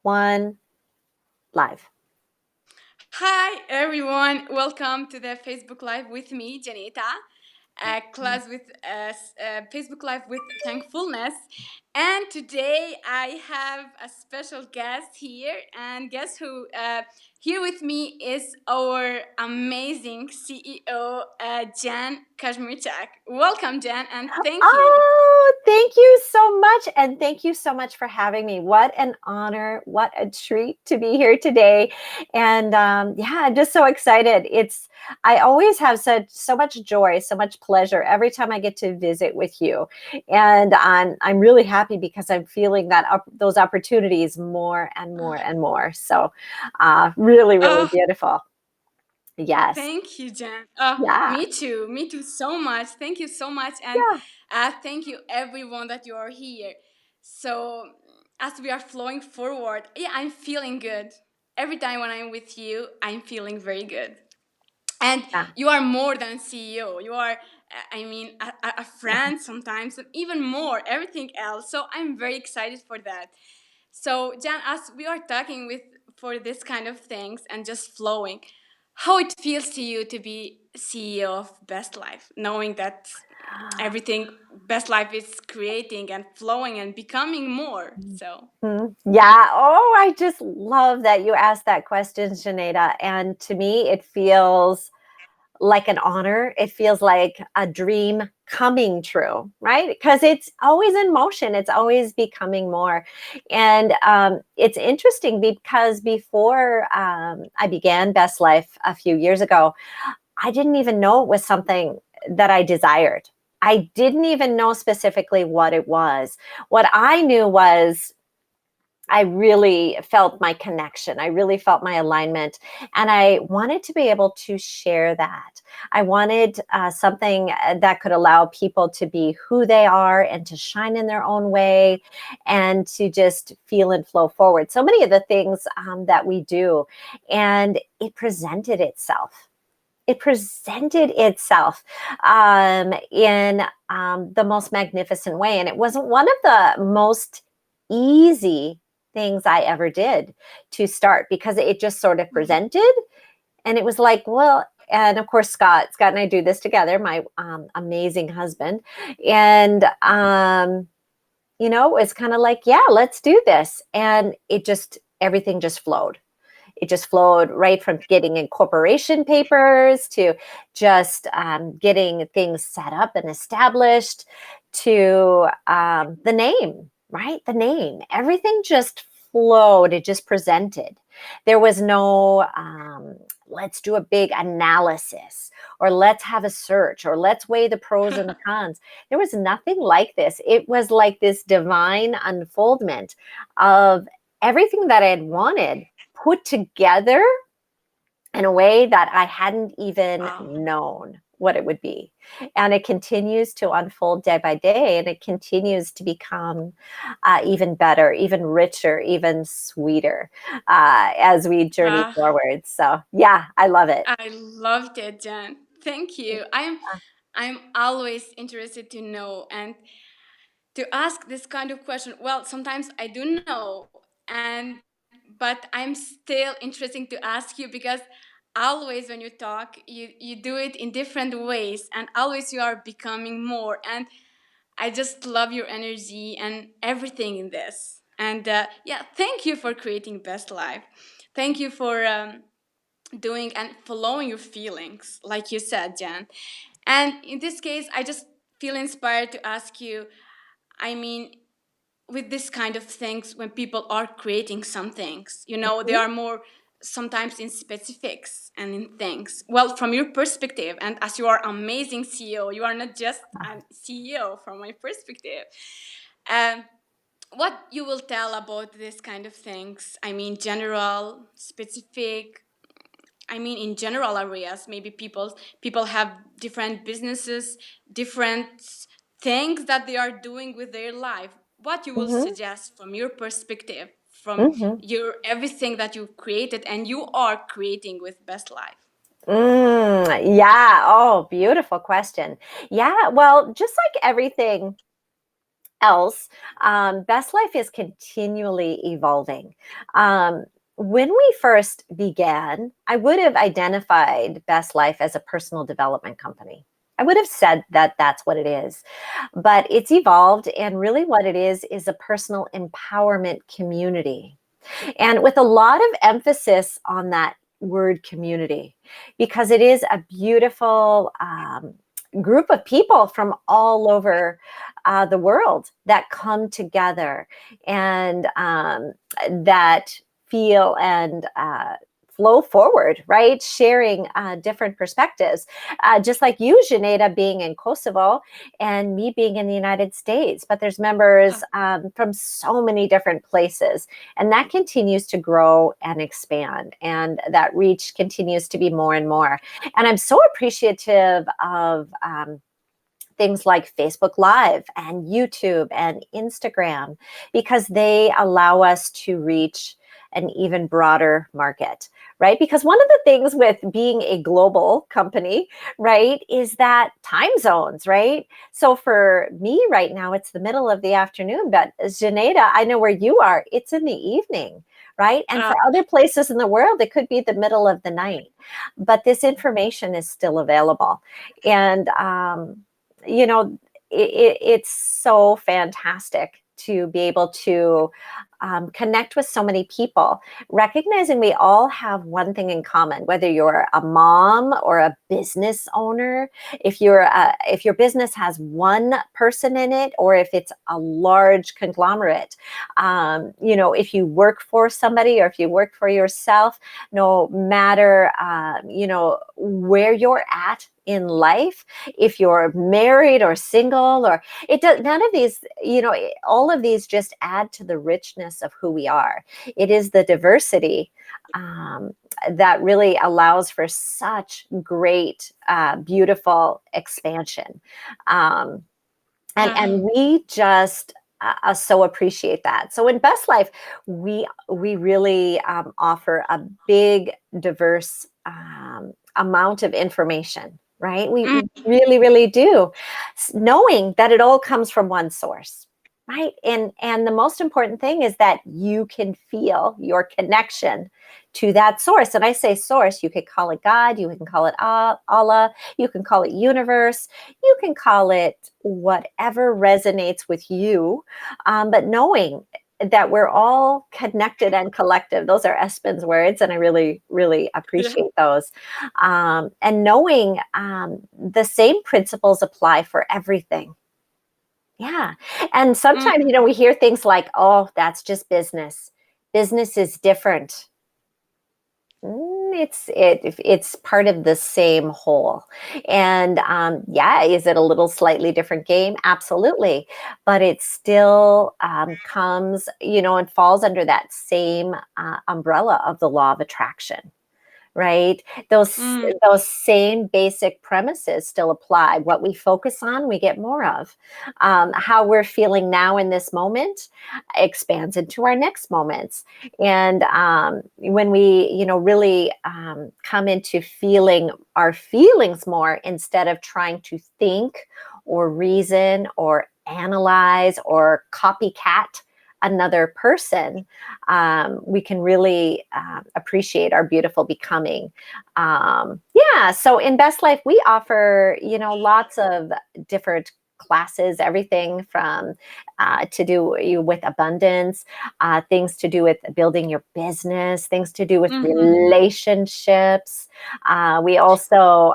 one, live. Hi, everyone. Welcome to the Facebook Live with me, Xheneta. A class with Facebook Live with Thankfulness. And today I have a special guest here. And guess who? Here with me is our amazing CEO, Jan Kashmirchak. Welcome, Jan, and thank you. Oh, thank you so much. And thank you so much for having me. What an honor. What a treat to be here today. And yeah, I'm just so excited. I always have so much joy, so much pleasure every time I get to visit with you. And I'm really happy because I'm feeling those opportunities more and more and more. So really, really Oh, beautiful. Yes. thank you, Jen. Oh, Yeah. me too. Me too so much. Thank you so much. And Yeah. thank you, everyone, that you are here. So, as we are flowing forward, yeah, I'm feeling good. Every time when I'm with you, I'm feeling very good. And Yeah. you are more than CEO. You are, a friend sometimes, and even more, everything else. So, I'm very excited for that. So, Jan, as we are talking with for this kind of things and just flowing, how it feels to you to be CEO of Best Life, knowing that everything Best Life is creating and flowing and becoming more. So, Yeah. Oh, I just love that you asked that question, Xheneta. And to me, it feels like an honor. It feels like a dream coming true, right? Because it's always in motion, it's always becoming more. And it's interesting because before I began Best Life a few years ago, I didn't even know it was something that I desired. I didn't even know specifically what it was. What I knew was I really felt my connection. I really felt my alignment. And I wanted to be able to share that. I wanted something that could allow people to be who they are and to shine in their own way and to just feel and flow forward. So many of the things that we do, and it presented itself. It presented itself in the most magnificent way. And it wasn't one of the most easy things I ever did to start because it just sort of presented. And it was like, well, and of course, Scott and I do this together, my amazing husband. And, it's kind of like, yeah, let's do this. And everything just flowed. It just flowed right from getting incorporation papers to just getting things set up and established to the name, right? The name. Everything just flowed. It just presented. There was no, let's do a big analysis or let's have a search or let's weigh the pros and the cons. There was nothing like this. It was like this divine unfoldment of everything that I had wanted put together in a way that I hadn't even wow. known what it would be. And it continues to unfold day by day, and it continues to become even better, even richer, even sweeter as we journey Uh, forward. So, yeah, I love it. I loved it, Jan. Thank you. I'm always interested to know and to ask this kind of question. Well, sometimes I do know, and but I'm still interested to ask you because always when you talk, you do it in different ways, and always you are becoming more. And I just love your energy and everything in this. And yeah, thank you for creating Best Life. Thank you for doing and following your feelings, like you said, Jan. And in this case, I just feel inspired to ask you. I mean, with this kind of things, when people are creating some things, they are more sometimes in specifics and in things. Well, from your perspective, and as you are amazing CEO, you are not just a CEO from my perspective. Um, what you will tell about this kind of things? I mean, general, specific. I mean, in general areas, maybe people have different businesses, different things that they are doing with their life. What you will Mm-hmm, suggest from your perspective, from mm-hmm. your everything that you've created and you are creating with Best Life. Yeah. Oh, beautiful question. Yeah. Well, just like everything else, Best Life is continually evolving. Um, when we first began, I would have identified Best Life as a personal development company. I would have said that that's what it is, but it's evolved. And really, what it is a personal empowerment community. And with a lot of emphasis on that word community, because it is a beautiful group of people from all over the world that come together and that feel and flow forward, right? Sharing different perspectives. Just like you, Xheneta, being in Kosovo and me being in the United States. But there's members from so many different places. And that continues to grow and expand. And that reach continues to be more and more. And I'm so appreciative of things like Facebook Live and YouTube and Instagram, because they allow us to reach an even broader market, right? Because one of the things with being a global company, right, is that time zones, right? So for me right now, it's the middle of the afternoon, but Xheneta, I know where you are, it's in the evening, right? And for other places in the world, it could be the middle of the night, but this information is still available. And, it's so fantastic to be able to connect with so many people, recognizing we all have one thing in common, whether you're a mom or a business owner, if your business has one person in it, or if it's a large conglomerate, if you work for somebody or if you work for yourself, no matter, where you're at in life, if you're married or single, or it does, none of these, all of these just add to the richness of who we are. It is the diversity that really allows for such great, beautiful expansion. And we just so appreciate that. So in Best Life, we really offer a big, diverse amount of information, right? We really, really do, knowing that it all comes from one source, right? And the most important thing is that you can feel your connection to that source. And I say source, you could call it God, you can call it Allah, you can call it universe, you can call it whatever resonates with you, but knowing that we're all connected and collective. Those are Espen's words, and I really, really appreciate those. And knowing the same principles apply for everything. Yeah. And sometimes, we hear things like, oh, that's just business. Business is different. It's part of the same whole. And is it a little slightly different game? Absolutely. But it still comes, and falls under that same umbrella of the law of attraction. Right? Those same basic premises still apply. What we focus on, we get more of. How we're feeling now in this moment expands into our next moments. And when we, really come into feeling our feelings more, instead of trying to think or reason or analyze or copycat another person, we can really appreciate our beautiful becoming. So in Best Life, we offer, lots of different classes, everything from to do with abundance, things to do with building your business, things to do with relationships. We also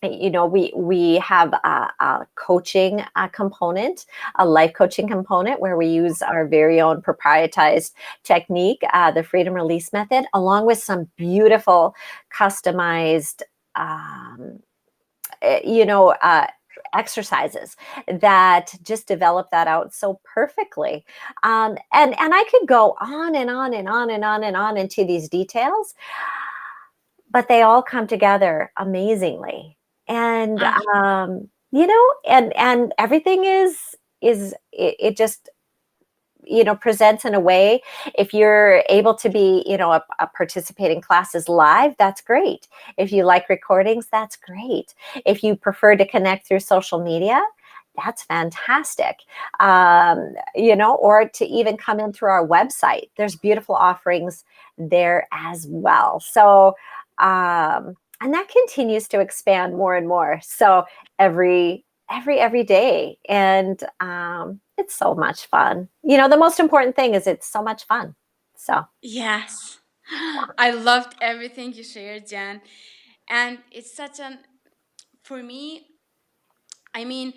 we have a coaching component, a life coaching component, where we use our very own proprietized technique, the freedom release method, along with some beautiful customized, exercises that just develop that out so perfectly. And I could go on and on and on and on and on into these details, but they all come together amazingly. And and everything it just presents in a way. If you're able to be a participating classes live, that's great. If you like recordings, that's great. If you prefer to connect through social media, that's fantastic. Or to even come in through our website. There's beautiful offerings there as well. So, and that continues to expand more and more. So every day, and it's so much fun. The most important thing is it's so much fun. So Yes. I loved everything you shared, Jan. And it's such an, for me, I mean,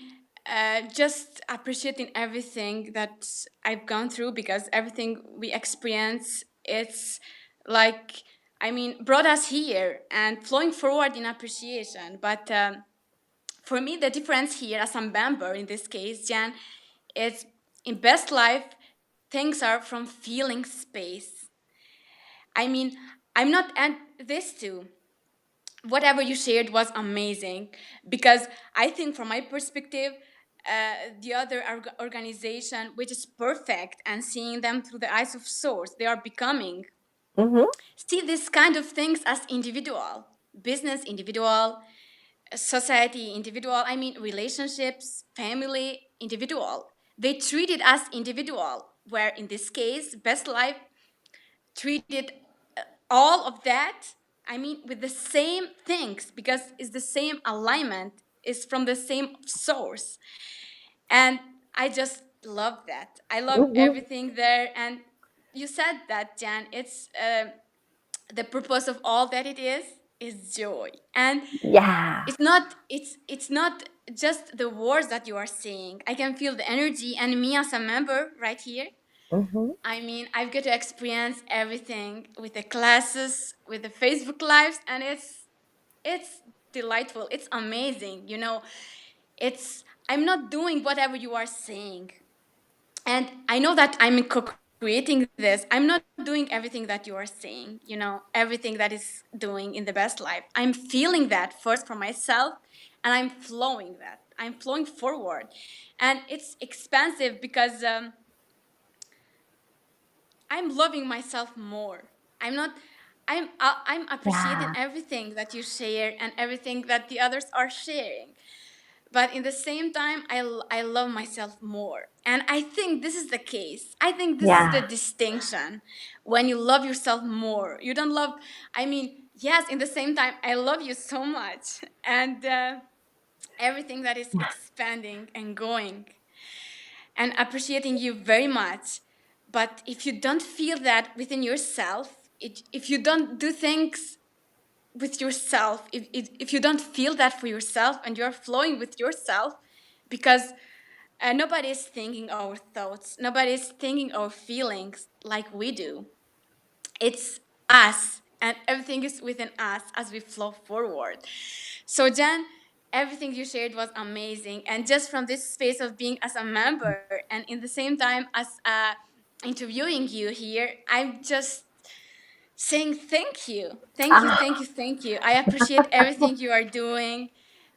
just appreciating everything that I've gone through, because everything we experience, it's like, I mean, brought us here and flowing forward in appreciation. But for me, the difference here, as a member in this case, Jan, is in Best Life, things are from feeling space. I mean, I'm not at this too. Whatever you shared was amazing, because I think from my perspective, the other organization, which is perfect, and seeing them through the eyes of source, they are becoming, mhm. see this kind of things as individual, business individual, society individual, I mean relationships, family individual. They treat it as individual, where in this case Best Life treated all of that, I mean, with the same things, because it's the same alignment, is from the same source. And I just love that. I love Mhm. everything there. And you said that, Jan, it's the purpose of all that it is joy. And Yeah. it's not just the words that you are saying. I can feel the energy, and me as a member right here, Mhm. I mean, I've got to experience everything with the classes, with the Facebook lives, and it's delightful. It's amazing. It's I'm not doing whatever you are saying. And I know that I'm co-creating this. I'm not doing everything that you are saying, everything that is doing in the best life. I'm feeling that first for myself, and I'm flowing that. I'm flowing forward. And it's expansive because I'm loving myself more. I'm appreciating Yeah. everything that you share and everything that the others are sharing. But in the same time, I love myself more. And I think this is the case. I think this is the Yeah. distinction. When you love yourself more, you don't love, I mean, yes, in the same time, I love you so much. And everything that is expanding and going, and appreciating you very much. But if you don't feel that within yourself, if you don't do things with yourself, if you don't feel that for yourself, and you're flowing with yourself, because nobody is thinking our thoughts, nobody is thinking our feelings like we do. It's us, and everything is within us as we flow forward. So, Jen, everything you shared was amazing. And just from this space of being as a member, and in the same time as interviewing you here, I'm just saying thank you. Thank you, Ah, thank you, thank you. I appreciate everything you are doing.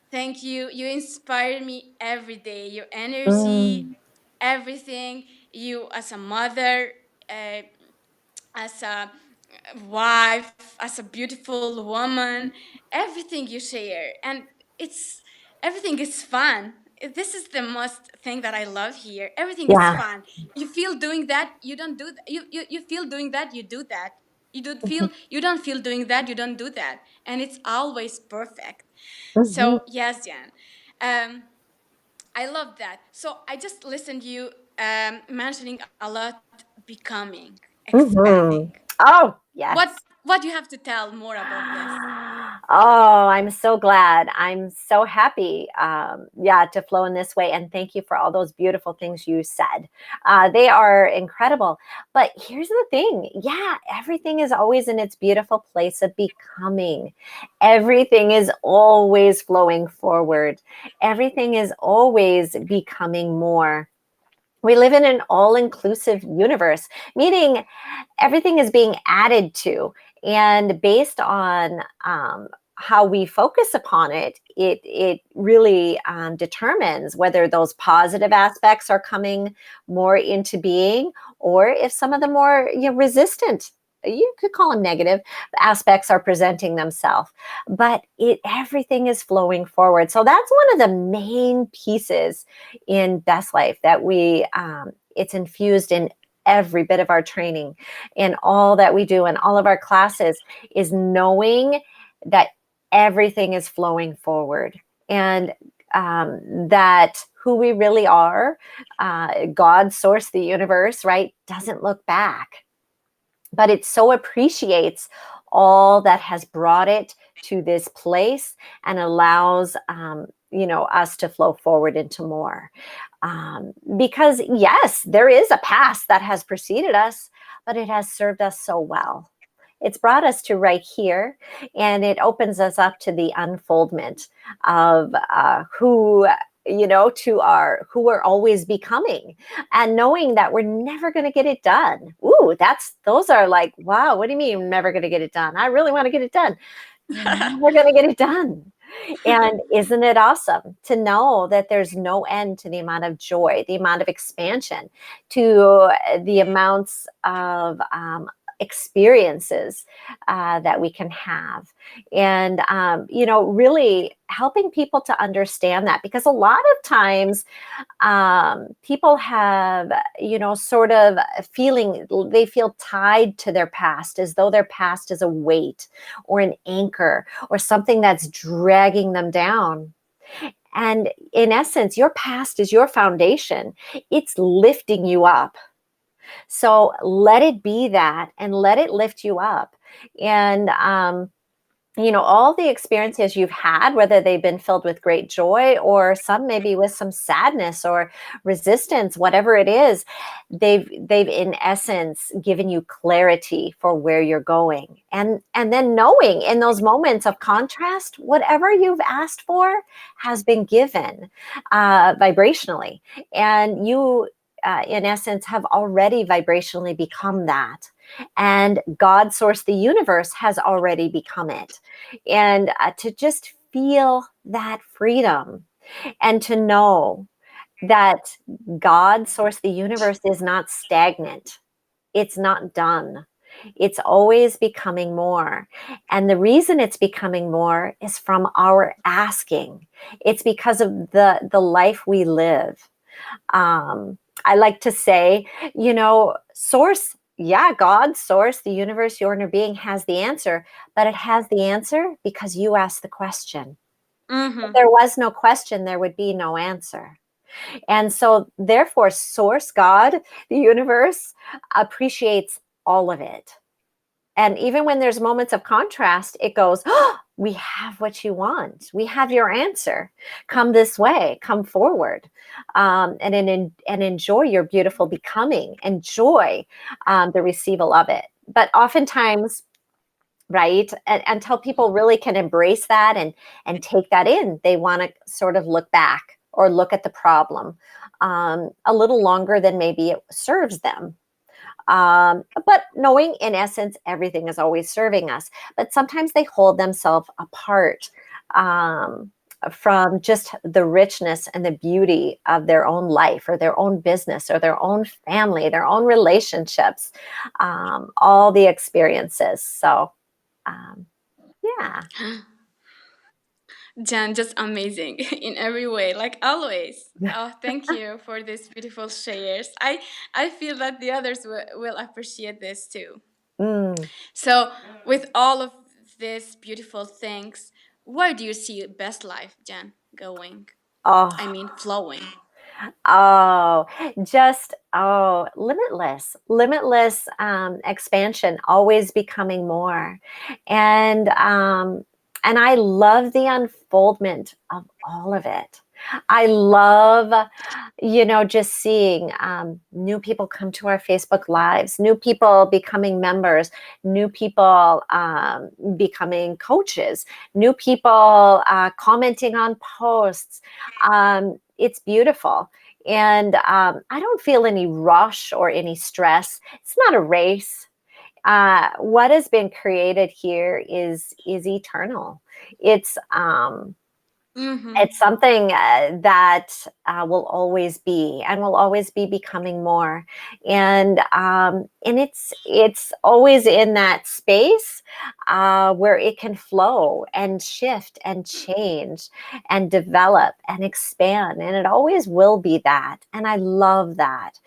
Thank you. You inspire me every day. Your energy, mm, everything. You as a mother, uh, as a wife, as a beautiful woman, everything you share. And it's everything is fun. This is the most thing that I love here. Everything is yeah. fun. You feel doing that, you don't do you feel doing that, you do that. You don't feel doing that, you don't do that. And it's always perfect. Mhm. So yes, Jan. Um I love that. So I just listened to you mentioning a lot becoming, expanding. Mhm. Oh, What yes. what do you have to tell more about this? Oh, I'm so glad. I'm so happy, yeah, to flow in this way. And thank you for all those beautiful things you said. They are incredible. But here's the thing. Yeah, everything is always in its beautiful place of becoming. Everything is always flowing forward. Everything is always becoming more. We live in an all inclusive universe, meaning everything is being added to, and based on how we focus upon it, it really determines whether those positive aspects are coming more into being, or if some of the more resistant you could call them negative aspects are presenting themselves, but everything is flowing forward. So that's one of the main pieces in Best Life that it's infused in every bit of our training, in all that we do, in all of our classes, is knowing that everything is flowing forward, and that who we really are, God, source, the universe, right, doesn't look back, but it so appreciates all that has brought it to this place and allows us to flow forward into more. Because yes, there is a past that has preceded us, but it has served us so well. It's brought us to right here, and it opens us up to the unfoldment of who we're always becoming, and knowing that we're never going to get it done. Ooh, those are like, wow, what do you mean you're never going to get it done? I really want to get it done. You're never going to get it done. And isn't it awesome to know that there's no end to the amount of joy, the amount of expansion, to the amounts of experiences that we can have, and really helping people to understand that, because a lot of times people have, sort of feeling, they feel tied to their past, as though their past is a weight or an anchor or something that's dragging them down. And in essence, your past is your foundation. It's lifting you up. So let it be that, and let it lift you up. And, all the experiences you've had, whether they've been filled with great joy or some maybe with some sadness or resistance, whatever it is, they've in essence given you clarity for where you're going. And then knowing in those moments of contrast, whatever you've asked for has been given vibrationally. And you, in essence, have already vibrationally become that. And God, source, the universe has already become it. And to just feel that freedom, and to know that God, source, the universe is not stagnant. It's not done. It's always becoming more. And the reason it's becoming more is from our asking. It's because of the life we live. I like to say, source, yeah, God, source, the universe, your inner being has the answer, but it has the answer because you asked the question. If Mm-hmm. there was no question, there would be no answer. And so, therefore, source, God, the universe, appreciates all of it. And even when there's moments of contrast, it goes, oh, we have what you want. We have your answer. Come this way, come forward, and enjoy your beautiful becoming. Enjoy the receival of it. But oftentimes, right, until people really can embrace that and take that in, they want to sort of look back or look at the problem a little longer than maybe it serves them. But knowing in essence, everything is always serving us. But sometimes they hold themselves apart from just the richness and the beauty of their own life or their own business or their own family, their own relationships, all the experiences. So, yeah. Jan, just amazing in every way, like always. Oh, thank you for these beautiful shares. I feel that the others will appreciate this too. Mm. So, with all of these beautiful things, where do you see best life, Jan, going? I Oh, mean, flowing. Oh, limitless expansion, always becoming more. And I love the unfoldment of all of it. I love, just seeing new people come to our Facebook lives, new people becoming members, new people becoming coaches, new people commenting on posts. It's beautiful. And I don't feel any rush or any stress. It's not a race. What has been created here is eternal. It's Mm-hmm. It's something that will always be and will always be becoming more, and it's always in that space where it can flow and shift and change and develop and expand, and it always will be that. And I love that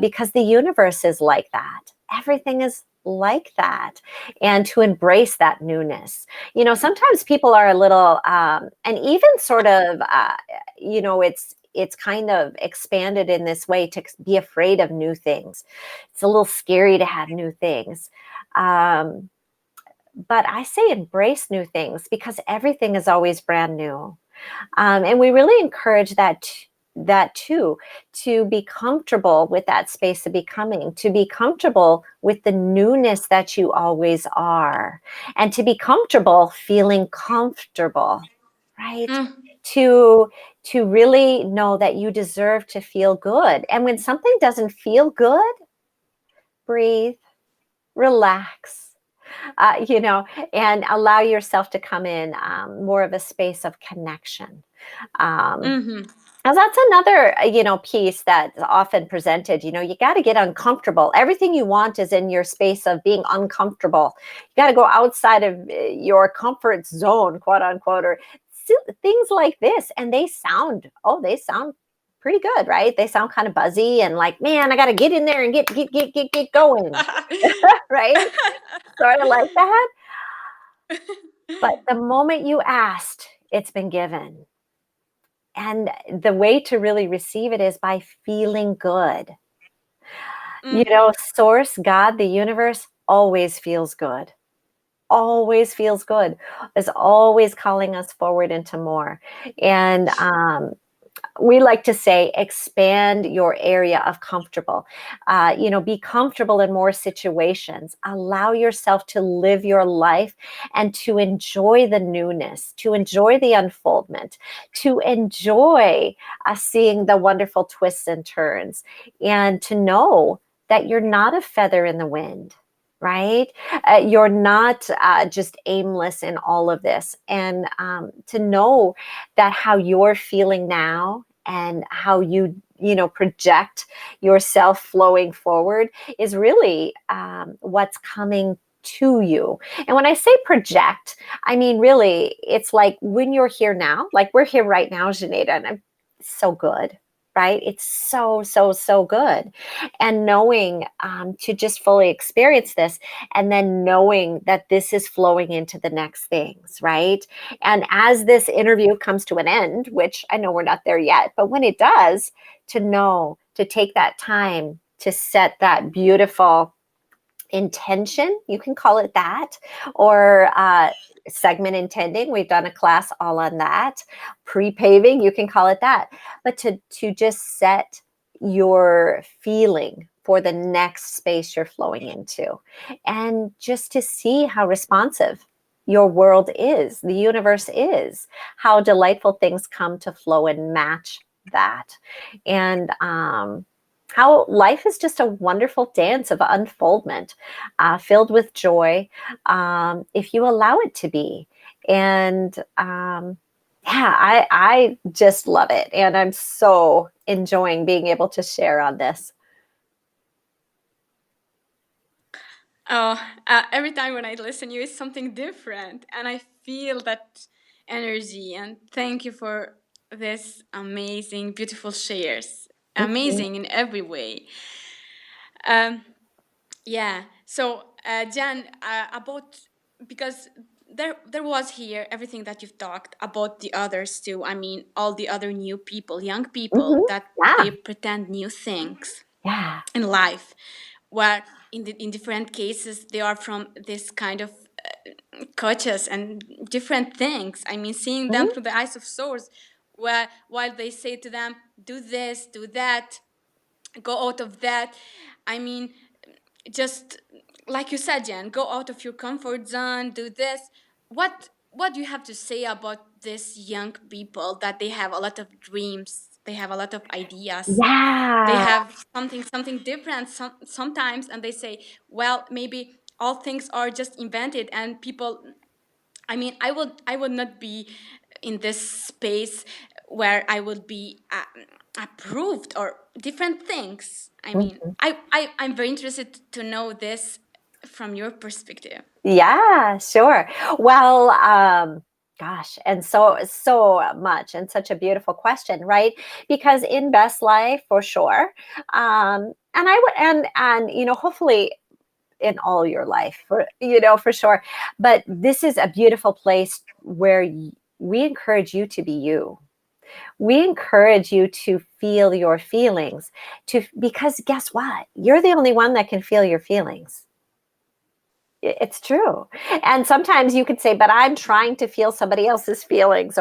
because the universe is like that. Everything is like that, and to embrace that newness. Sometimes people are a little and even sort of it's kind of expanded in this way to be afraid of new things. It's a little scary to have new things, um, but I say embrace new things because everything is always brand new. And we really encourage that too, to be comfortable with that space of becoming, to be comfortable with the newness that you always are, and to be comfortable feeling comfortable, right? Mm, To to really know that you deserve to feel good. And when something doesn't feel good, breathe, relax, and allow yourself to come in more of a space of connection. Um, mm-hmm. and that's another, piece that's often presented. You got to get uncomfortable. Everything you want is in your space of being uncomfortable. You got to go outside of your comfort zone, quote unquote, or things like this. And they sound pretty good, right? They sound kind of buzzy and like, man, I got to get in there and get going, right? Sort of like that. But the moment you asked, it's been given. And the way to really receive it is by feeling good. Mm-hmm. Source, God, the universe always feels good. Always feels good. Is always calling us forward into more. And we like to say expand your area of comfortable. Be comfortable in more situations. Allow yourself to live your life and to enjoy the newness, to enjoy the unfoldment, to enjoy seeing the wonderful twists and turns, and to know that you're not a feather in the wind. Right? You're not just aimless in all of this. And to know that how you're feeling now and how you project yourself flowing forward is really what's coming to you. And when I say project, I mean really it's like when you're here now, like we're here right now, Xheneta, and I'm so good, right? It's so good. And knowing to just fully experience this, and then knowing that this is flowing into the next things, right? And as this interview comes to an end, which I know we're not there yet, but when it does, to know to take that time to set that beautiful intention, you can call it that, or segment intending. We've done a class all on that. Pre-paving, you can call it that. But to just set your feeling for the next space you're flowing into, and just to see how responsive your world is, the universe is, how delightful things come to flow and match that. And how life is just a wonderful dance of unfoldment, filled with joy, if you allow it to be. And yeah, I just love it. And I'm so enjoying being able to share on this. Oh, every time when I listen to you, it's something different, and I feel that energy. And thank you for this amazing, beautiful shares. Mhm. Amazing in every way. Um, yeah. So, Jan, about, because there was here everything that you've talked about the others too. I mean, all the other new people, young people Mhm. that they Yeah. pretend new things Yeah. in life, where in different cases they are from this kind of coaches and different things. I mean, seeing them Mhm. through the eyes of souls, where while they say to them, do this, do that, go out of that. I mean, just like you said, Jen, go out of your comfort zone, do this. What do you have to say about these young people, that they have a lot of dreams, they have a lot of ideas, they Yeah. have something different sometimes, and they say, well, maybe all things are just invented, and people, I mean, I would not be in this space where I will be approved or different things. I mean, Mhm. I'm very interested to know this from your perspective. Yeah, sure. Well, gosh, and so much, and such a beautiful question, right? Because in Best Life, for sure, and I would, and hopefully in all your life, for sure. But this is a beautiful place where we encourage you to be you. We encourage you to feel your feelings, because guess what? You're the only one that can feel your feelings. It's true. And sometimes you could say, but I'm trying to feel somebody else's feelings,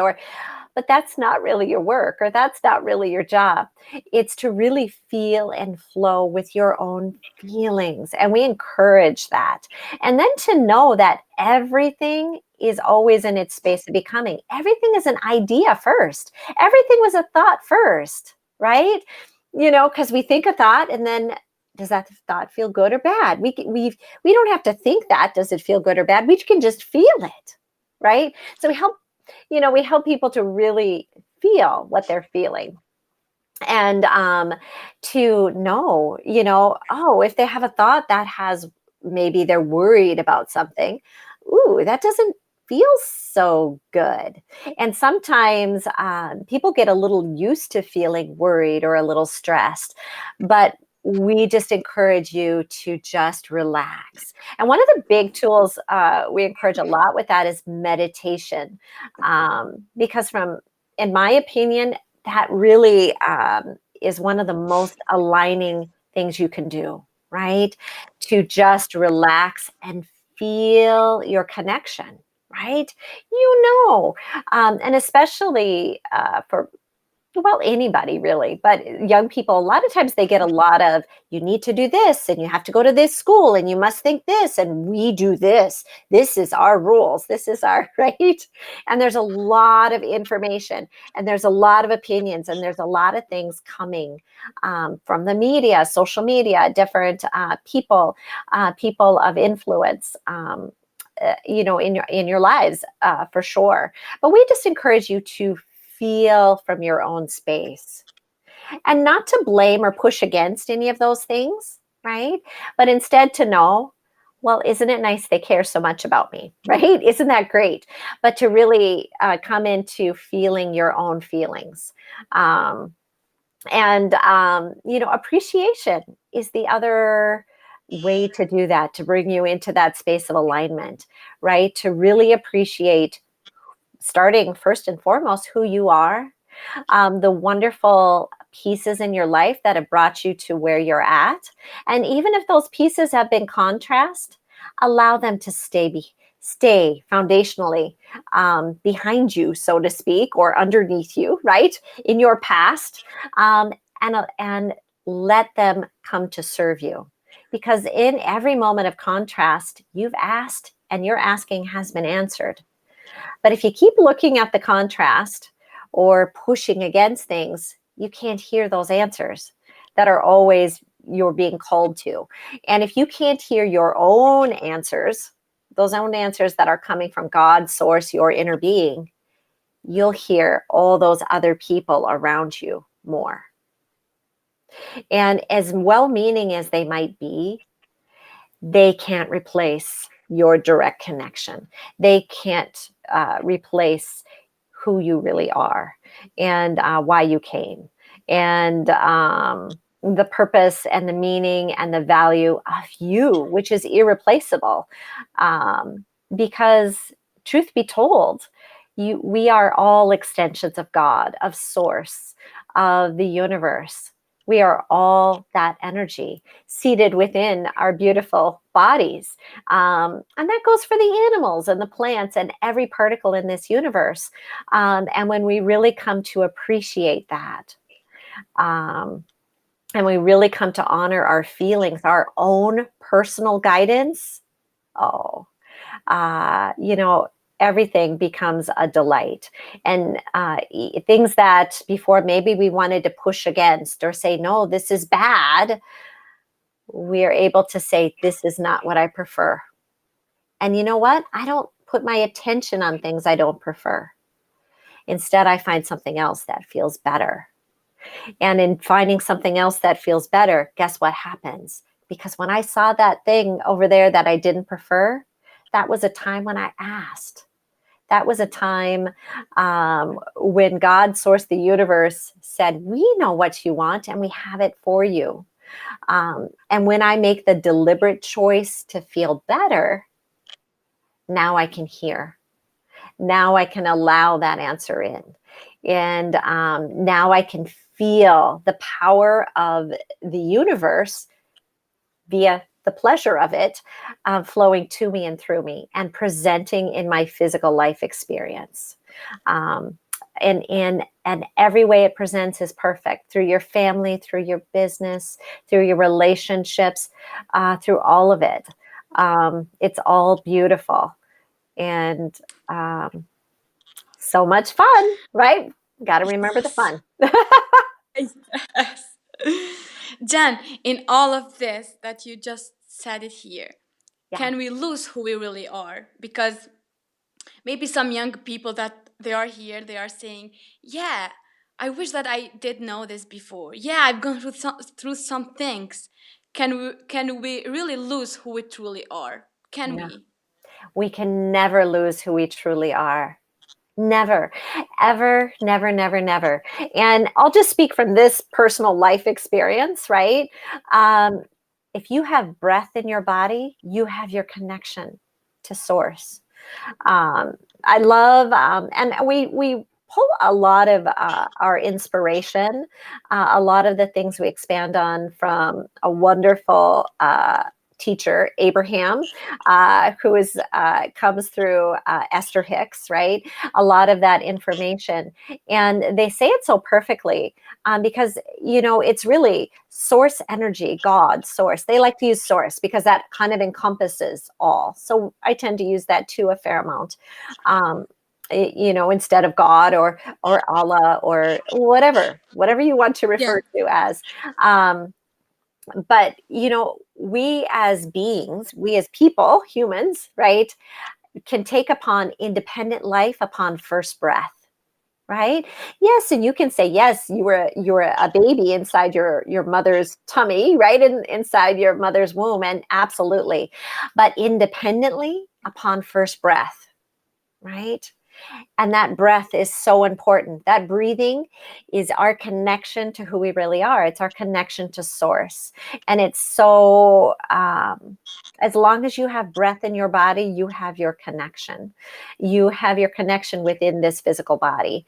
but that's not really your work, or that's not really your job. It's to really feel and flow with your own feelings. And we encourage that. And then to know that everything is always in its space of becoming. Everything is an idea first. Everything was a thought first, right? Because we think a thought, and then does that thought feel good or bad? We don't have to think that. Does it feel good or bad? We can just feel it, right? So we help people to really feel what they're feeling, and to know, oh, if they have a thought that has, maybe they're worried about something. Ooh, that doesn't feel so good. And sometimes people get a little used to feeling worried or a little stressed, but we just encourage you to just relax. And one of the big tools we encourage a lot with that is meditation, because in my opinion, that really is one of the most aligning things you can do, right? To just relax and feel your connection, right? And especially for, well, anybody really, but young people, a lot of times they get a lot of, you need to do this, and you have to go to this school, and you must think this, and we do this. This is our rules. This is our, right? And there's a lot of information, and there's a lot of opinions, and there's a lot of things coming from the media, social media, different people of influence. In your lives, for sure. But we just encourage you to feel from your own space, and not to blame or push against any of those things, right? But instead to know, well, isn't it nice they care so much about me, right? Isn't that great? But to really come into feeling your own feelings. Um, and appreciation is the other way to do that, to bring you into that space of alignment, right? To really appreciate, starting first and foremost, who you are, the wonderful pieces in your life that have brought you to where you're at. And even if those pieces have been contrast, allow them to stay foundationally behind you, so to speak, or underneath you, right, in your past, um, and let them come to serve you. Because in every moment of contrast, you've asked, and your asking has been answered. But if you keep looking at the contrast or pushing against things, you can't hear those answers that are always you're being called to. And if you can't hear your own answers, those own answers that are coming from God, source, your inner being, you'll hear all those other people around you more. And as well-meaning as they might be, they can't replace your direct connection. They can't replace who you really are, and why you came, and the purpose and the meaning and the value of you, which is irreplaceable. Um, because truth be told, we are all extensions of God, of source, of the universe. We are all that energy seated within our beautiful bodies. And that goes for the animals and the plants and every particle in this universe. And when we really come to appreciate that, um, and we really come to honor our feelings, our own personal guidance, oh, everything becomes a delight. And things that before maybe we wanted to push against or say, no, this is bad, we are able to say, this is not what I prefer. And you know what? I don't put my attention on things I don't prefer. Instead, I find something else that feels better. And in finding something else that feels better, guess what happens? Because when I saw that thing over there that I didn't prefer, that was a time when I asked. That was a time when God, source, the universe, said, we know what you want and we have it for you. And when I make the deliberate choice to feel better, now I can hear. Now I can allow that answer in. And now I can feel the power of the universe via the pleasure of it flowing to me and through me and presenting in my physical life experience. And every way it presents is perfect, through your family, through your business, through your relationships, through all of it. It's all beautiful. And so much fun, right? Got to remember the Yes. fun. Yes. Jen, in all of this that you just said it here, Yeah. can we lose who we really are? Because maybe some young people that they are here, they are saying, yeah, I wish that I did know this before. Yeah, I've gone through some things. Can we really lose who we truly are? Can Yeah. we? We can never lose who we truly are. Never, ever, never, never, never. And I'll just speak from this personal life experience, right? Um, if you have breath in your body, you have your connection to source. um, I love, and we pull a lot of our inspiration, a lot of the things we expand on from a wonderful teacher, Abraham, who is comes through Esther Hicks, right? A lot of that information, and they say it so perfectly because it's really source energy, God, source. They like to use source because that kind of encompasses all. So I tend to use that too a fair amount. Um, instead of God or Allah or whatever you want to Yeah. refer to as. But we as beings, we as people, humans, right, can take upon independent life upon first breath. Right? Yes, and you can say yes. You were a baby inside your mother's tummy, right? Inside your mother's womb, and absolutely, but independently upon first breath, right? And that breath is so important. That breathing is our connection to who we really are. It's our connection to source. And it's so, as long as you have breath in your body, you have your connection. You have your connection within this physical body.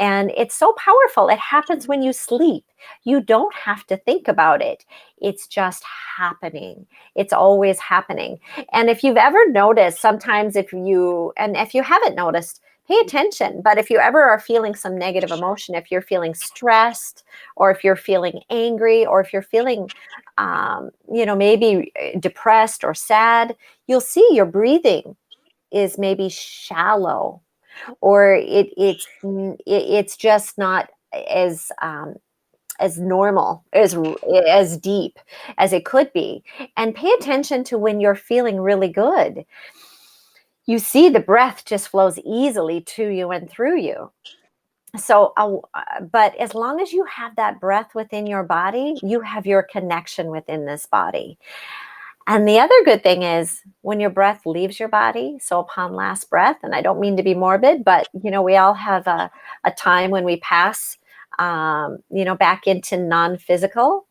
And it's so powerful. It happens when you sleep. You don't have to think about it. It's just happening. It's always happening. And if you've ever noticed, sometimes if you haven't noticed, pay attention. But if you ever are feeling some negative emotion, if you're feeling stressed, or if you're feeling angry, or if you're feeling, maybe depressed or sad, you'll see your breathing is maybe shallow, or it's just not as normal, as deep as it could be. And pay attention to when you're feeling really good. You see the breath just flows easily to you and through you. So, but as long as you have that breath within your body, you have your connection within this body. And the other good thing is when your breath leaves your body, so upon last breath, and I don't mean to be morbid, but we all have a time when we pass, back into non-physical.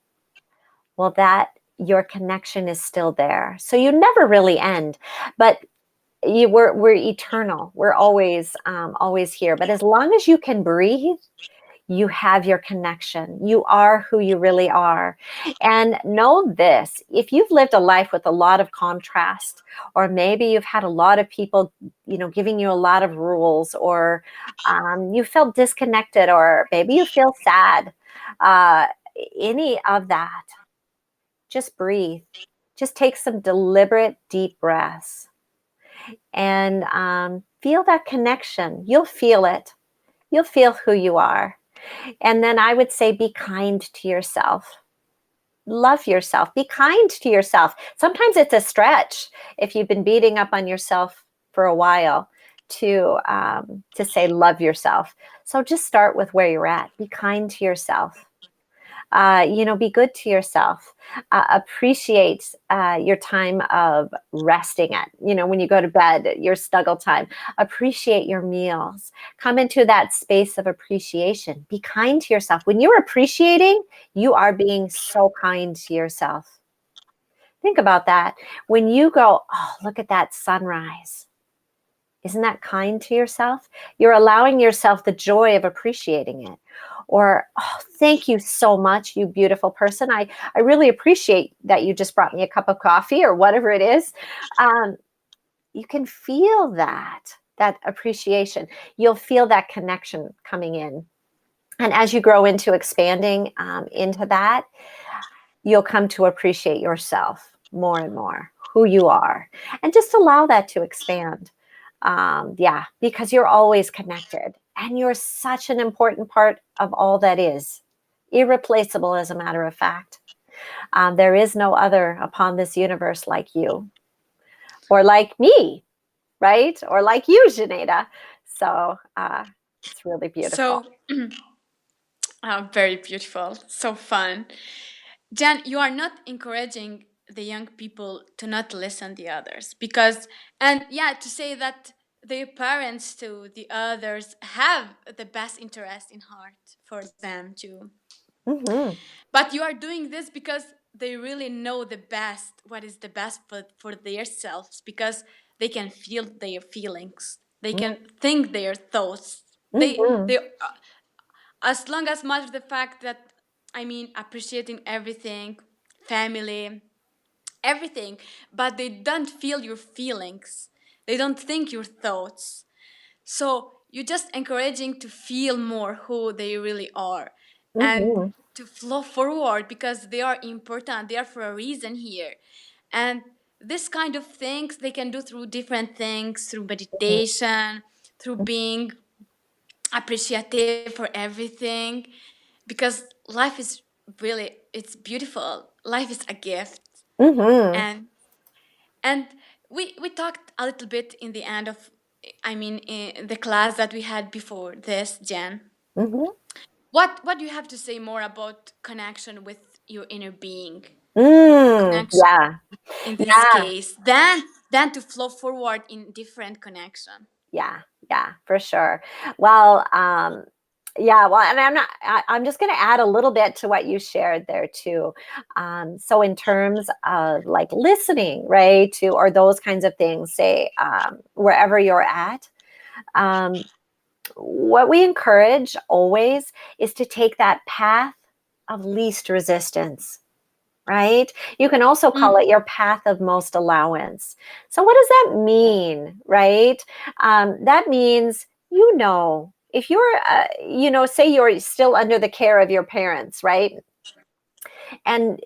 Well, that your connection is still there. So you never really end, but we're eternal. We're always here. But as long as you can breathe, you have your connection. You are who you really are. And know this, if you've lived a life with a lot of contrast, or maybe you've had a lot of people, giving you a lot of rules, or you felt disconnected, or maybe you feel sad, uh, any of that, just breathe. Just take some deliberate, deep breaths and feel that connection. You'll feel it. You'll feel who you are. And then I would say be kind to yourself. Love yourself. Be kind to yourself. Sometimes it's a stretch if you've been beating up on yourself for a while. to say love yourself. So just start with where you're at. Be kind to yourself. Be good to yourself. Appreciate your time of resting at, when you go to bed, your snuggle time. Appreciate your meals. Come into that space of appreciation. Be kind to yourself. When you're appreciating, you are being so kind to yourself. Think about that. When you go, oh, look at that sunrise. Isn't that kind to yourself? You're allowing yourself the joy of appreciating it. Or, oh, thank you so much, you beautiful person. I really appreciate that you just brought me a cup of coffee or whatever it is. You can feel that appreciation. You'll feel that connection coming in. And as you grow into expanding into that, you'll come to appreciate yourself more and more, who you are, and just allow that to expand. Because you're always connected and you're such an important part of all that is irreplaceable, as a matter of fact. There is no other upon this universe like you or like me, right? Or like you, Xheneta. So it's really beautiful. So very beautiful, so fun. Jen, you are not encouraging the young people to not listen to others because, and yeah, to say that their parents to the others have the best interest in heart for them too. Mm-hmm. But you are doing this because they really know the best, what is the best for their selves, because they can feel their feelings, they can think their thoughts. Mm-hmm. They as long as much the fact that, I mean, appreciating everything, family, everything, but they don't feel your feelings, they don't think your thoughts. So you're just encouraging to feel more who they really are and Mm-hmm. to flow forward because they are important, they are for a reason here. And this kind of things they can do through different things, through meditation, through being appreciative for everything, because life is really, it's beautiful, life is a gift. Mm-hmm. And and we talked a little bit in the end of, I mean, in the class that we had before this, Jen. Mm-hmm. What do you have to say more about connection with your inner being, connection Yeah. in this Yeah. case, than to flow forward in different connection? Yeah, yeah, for sure. Well, yeah, well, and I'm just going to add a little bit to what you shared there too. So in terms of like listening, right, to, or those kinds of things, say, wherever you're at, um, what we encourage always is to take that path of least resistance, right? You can also call it your path of most allowance. So, what does that mean, right? That means, if you're, say you're still under the care of your parents, right? And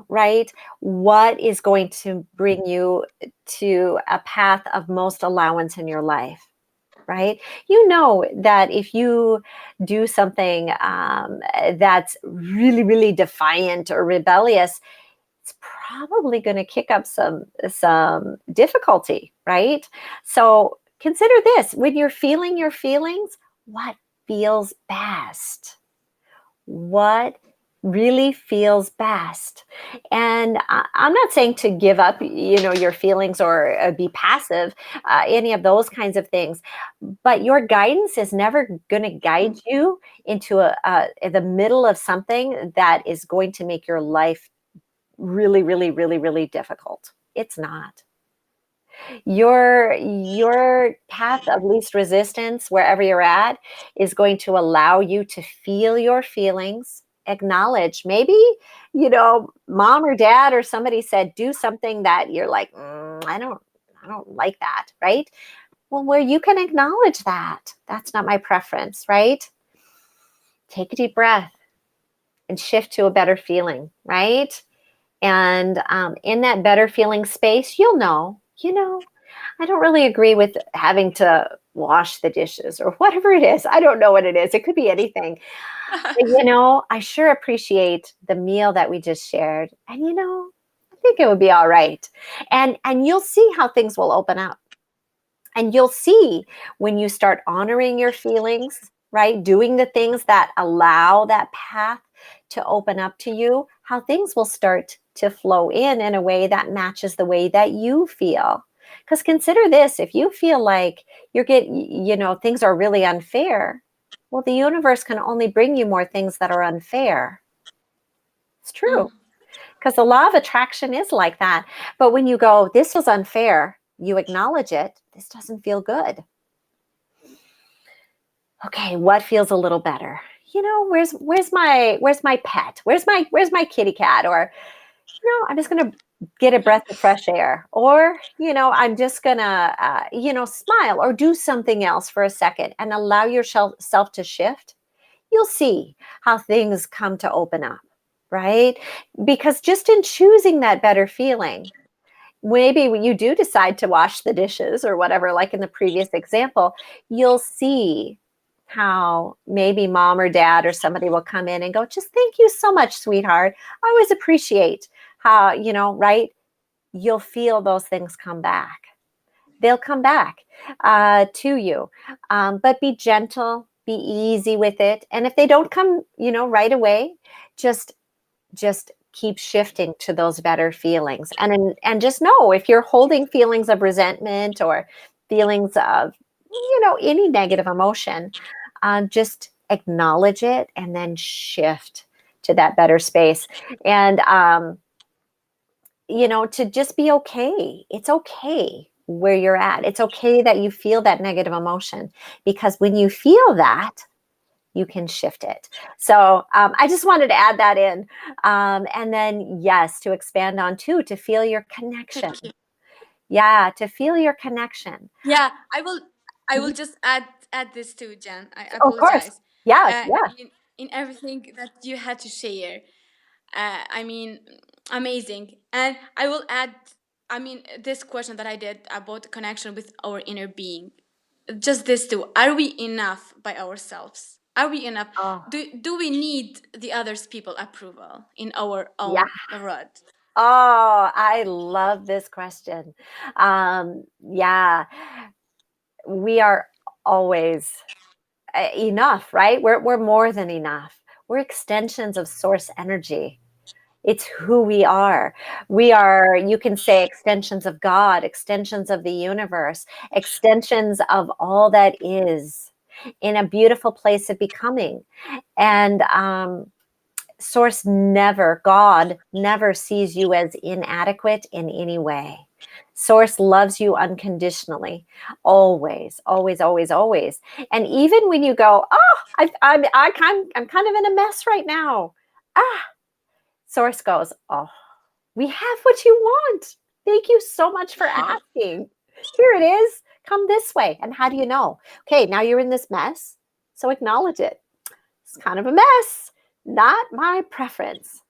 right, what is going to bring you to a path of most allowance in your life. Right? You know that if you do something that's really, really defiant or rebellious, it's probably going to kick up some difficulty, right? So consider this: when you're feeling your feelings, what feels best? What really feels best? And I'm not saying to give up, your feelings, or be passive, any of those kinds of things. But your guidance is never going to guide you into the middle of something that is going to make your life really, really, really, really difficult. It's not. Your path of least resistance, wherever you're at, is going to allow you to feel your feelings, acknowledge, maybe, mom or dad or somebody said do something that you're like, I don't like that, right? Well, where you can acknowledge that's not my preference, right? Take a deep breath and shift to a better feeling, right? And in that better feeling space, you'll know, I don't really agree with having to wash the dishes or whatever it is. I don't know what it is. It could be anything. But, I sure appreciate the meal that we just shared. And, I think it would be all right. And you'll see how things will open up. And you'll see when you start honoring your feelings, right? Doing the things that allow that path to open up to you, how things will start to flow in a way that matches the way that you feel. Because consider this, if you feel like things are really unfair, well, the universe can only bring you more things that are unfair. It's true. Mm. Because the law of attraction is like that. But when you go, this was unfair, you acknowledge it, this doesn't feel good. Okay, what feels a little better? Where's my pet? Where's my kitty cat? Or, I'm just gonna get a breath of fresh air. Or, I'm just gonna smile or do something else for a second and allow yourself to shift. You'll see how things come to open up, right? Because just in choosing that better feeling, maybe when you do decide to wash the dishes or whatever, like in the previous example, you'll see how maybe mom or dad or somebody will come in and go, just thank you so much, sweetheart. I always appreciate how, right? You'll feel those things come back. They'll come back to you. But be gentle, be easy with it. And if they don't come, right away, just keep shifting to those better feelings. And just know, if you're holding feelings of resentment or feelings of any negative emotion, just acknowledge it and then shift to that better space. And to just be okay. It's okay where you're at. It's okay that you feel that negative emotion, because when you feel that, you can shift it. So I just wanted to add that in. And then, yes, to expand on too, to feel your connection. Thank you. Yeah, to feel your connection. Yeah, I will Mhm. just add this too, Jen. I Of course. apologize. Yeah, yeah. In everything that you had to share. I mean, amazing. And I will add, I mean, this question that I did about the connection with our inner being. Just this too. Are we enough by ourselves? Are we enough? Oh, Do we need the others people approval in our yeah. own road? Oh, I love this question. Yeah, we are always enough, right? We're more than enough. We're extensions of source energy. It's who we are. We are, you can say, extensions of God, extensions of the universe, extensions of all that is, in a beautiful place of becoming. And God never sees you as inadequate in any way. Source loves you unconditionally, always, always, always, always. And even when you go, oh, I'm kind of in a mess right now. Ah, Source goes, oh, we have what you want. Thank you so much for asking. Here it is. Come this way. And how do you know? Okay, now you're in this mess. So acknowledge it. It's kind of a mess. Not my preference.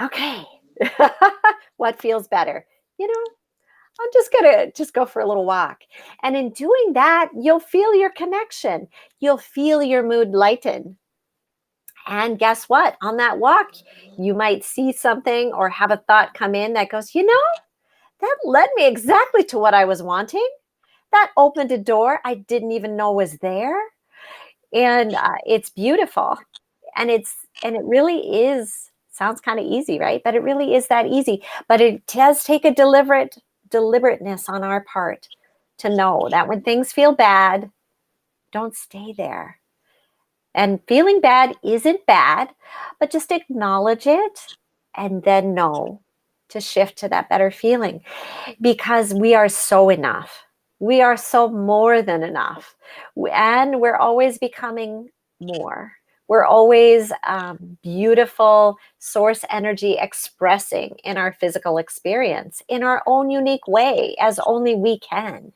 Okay. What feels better? I'm just going to just go for a little walk. And in doing that, you'll feel your connection. You'll feel your mood lighten. And guess what? On that walk, you might see something or have a thought come in that goes, that led me exactly to what I was wanting. That opened a door I didn't even know was there. And it's beautiful. And it really is, sounds kind of easy, right? But it really is that easy. But it does take a deliberateness on our part to know that when things feel bad, don't stay there. And feeling bad isn't bad, but just acknowledge it and then know to shift to that better feeling, because we are so enough. We are so more than enough. And we're always becoming more. We're always beautiful source energy expressing in our physical experience in our own unique way, as only we can.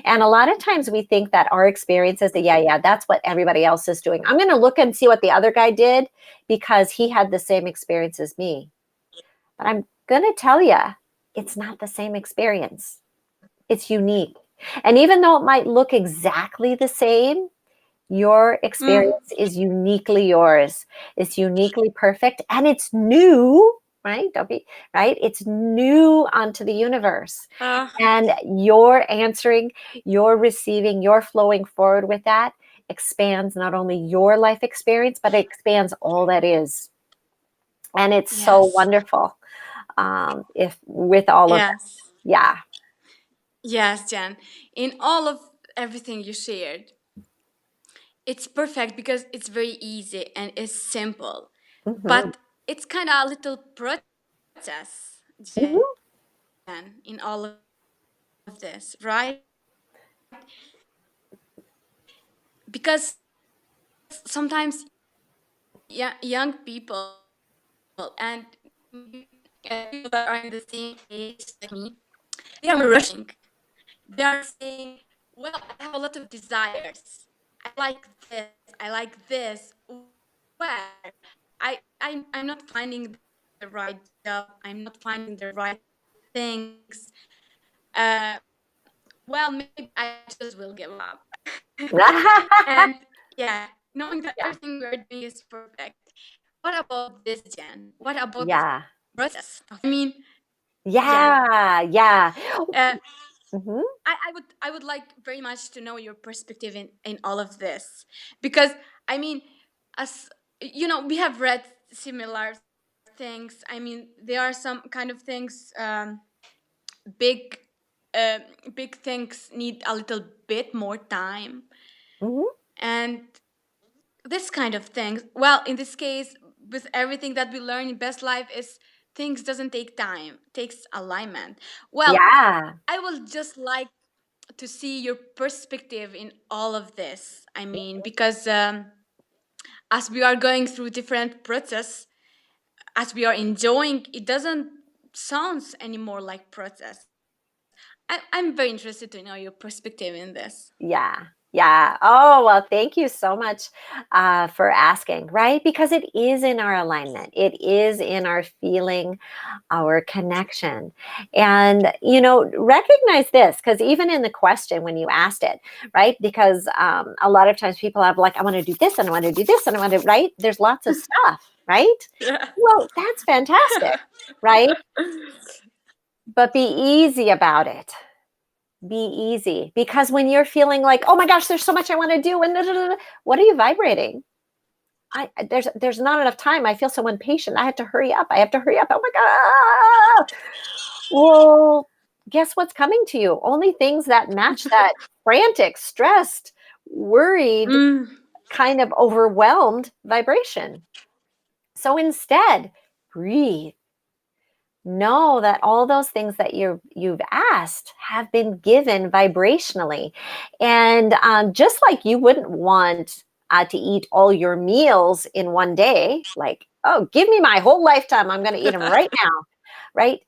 And a lot of times we think that our experiences, that, yeah, that's what everybody else is doing. I'm going to look and see what the other guy did because he had the same experience as me. But I'm going to tell you, it's not the same experience. It's unique. And even though it might look exactly the same, your Mm. experience is uniquely yours. It's uniquely perfect and it's new. right? Don't be, right? It's new unto the universe. Uh, And you're answering, you're receiving, you're flowing forward with that expands not only your life experience, but it expands all that is. And it's so yes. wonderful if with all of that. Yes. Yeah. Yes, Jen. In all of everything you shared, it's perfect because it's very easy and it's simple. Hmm. But it's kind of a little process, Jen, Hmm. in all of this, right? Because sometimes young people and maybe people that are in the same age like me, they are rushing. They are saying, well, I have a lot of desires. I like this, I like this. Where? I'm not finding the right job. I'm not finding the right things. Well, maybe I just will give up. And yeah, knowing that everything we are doing is perfect. What about this, Jen? What about the process of it? Yeah. I mean, yeah. Yeah. Yeah. Uh, Hmm. I would like very much to know your perspective in all of this because I mean, as you know, we have read similar things. I mean, there are some kind of things, big, uh, big things need a little bit more time, Hmm. and this kind of things. Well, in this case, with everything that we learn in Best Life is things doesn't take time, takes alignment. Well, Yeah. I will just like to see your perspective in all of this. I mean, because as we are going through different process, as we are enjoying, it doesn't sounds anymore like process. I'm very interested to know your perspective in this. Yeah. Yeah. Oh, well, thank you so much for asking, right? Because it is in our alignment, it is in our feeling, our connection. And, recognize this because even in the question when you asked it, right? Because a lot of times people have like, I want to do this and I want to do this and I want to, right? There's lots of stuff, right? Yeah. Well, that's fantastic, right? But be easy about it. Be easy because when you're feeling like, oh my gosh, there's so much I want to do, and what are you vibrating? There's not enough time. I feel so impatient. I have to hurry up. I have to hurry up. Oh my god. Well, guess what's coming to you? Only things that match that frantic, stressed, worried, Mm. kind of overwhelmed vibration. So instead, breathe. Know that all those things that you've asked have been given vibrationally, and just like you wouldn't want to eat all your meals in one day, like, oh, give me my whole lifetime, I'm going to eat them right now, right?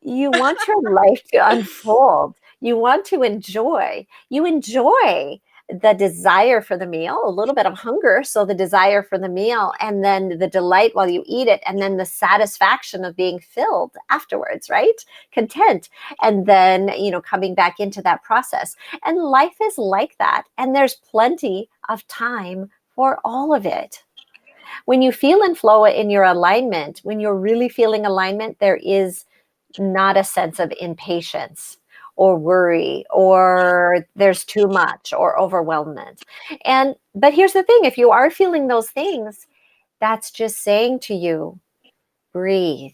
You want your life to unfold. You want to enjoy. You enjoy the desire for the meal, a little bit of hunger. So the desire for the meal, and then the delight while you eat it, and then the satisfaction of being filled afterwards, right? Content. And then, coming back into that process. And life is like that. And there's plenty of time for all of it. When you feel in flow in your alignment, when you're really feeling alignment, there is not a sense of impatience or worry or there's too much or overwhelmment. And but here's the thing, if you are feeling those things, that's just saying to you, breathe,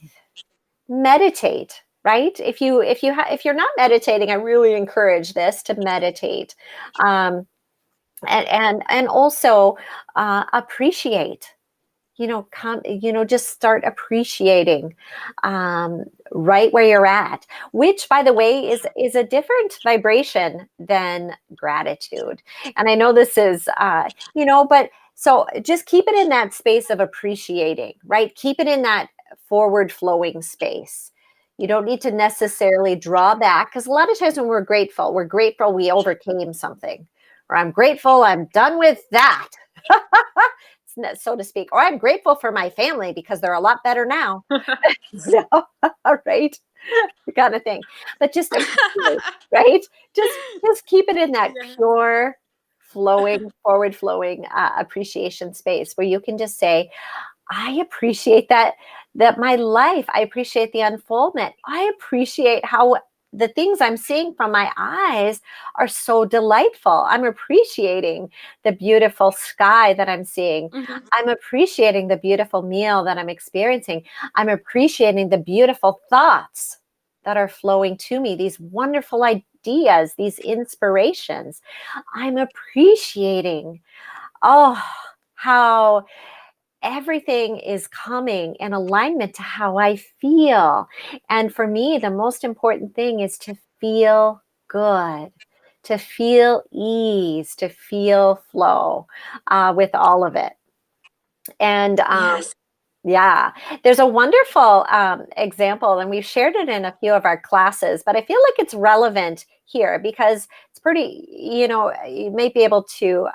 meditate, right? If you're not meditating, I really encourage this, to meditate. Um, and also appreciate, just start appreciating, right where you're at, which, by the way, is a different vibration than gratitude. And I know this is, but so just keep it in that space of appreciating, right? Keep it in that forward flowing space. You don't need to necessarily draw back, because a lot of times when we're grateful we overcame something, or I'm grateful I'm done with that. So to speak, or I'm grateful for my family because they're a lot better now. All right, kind of thing. But just appreciate, right? Just keep it in that Yeah. pure, flowing, forward flowing appreciation space where you can just say, I appreciate that my life, I appreciate the unfoldment. I appreciate how the things I'm seeing from my eyes are so delightful. I'm appreciating the beautiful sky that I'm seeing. Mhm. I'm appreciating the beautiful meal that I'm experiencing. I'm appreciating the beautiful thoughts that are flowing to me, these wonderful ideas, these inspirations. I'm appreciating, oh, how everything is coming in alignment to how I feel. And for me, the most important thing is to feel good, to feel ease, to feel flow with all of it. And Yes. yeah, there's a wonderful example, and we've shared it in a few of our classes, but I feel like it's relevant here because it's pretty, you may be able to,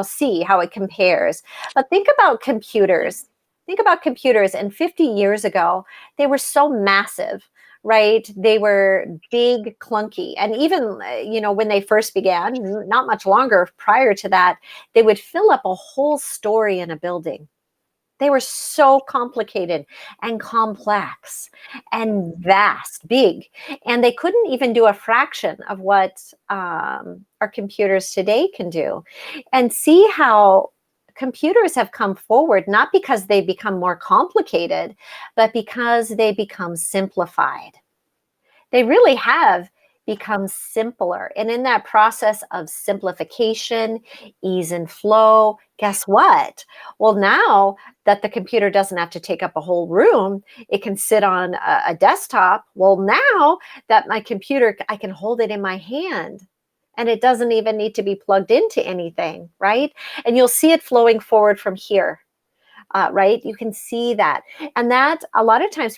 see how it compares. But think about computers. Think about computers. And 50 years ago, they were so massive, right? They were big, clunky. And even, when they first began, not much longer prior to that, they would fill up a whole story in a building. They were so complicated and complex and vast, big, and they couldn't even do a fraction of what our computers today can do. And see how computers have come forward, not because they become more complicated, but because they become simplified. They really have become simpler. And in that process of simplification, ease and flow, guess what? Well, now that the computer doesn't have to take up a whole room, it can sit on a desktop. Well, now that my computer, I can hold it in my hand. And it doesn't even need to be plugged into anything, right? And you'll see it flowing forward from here, right? You can see that. And that a lot of times,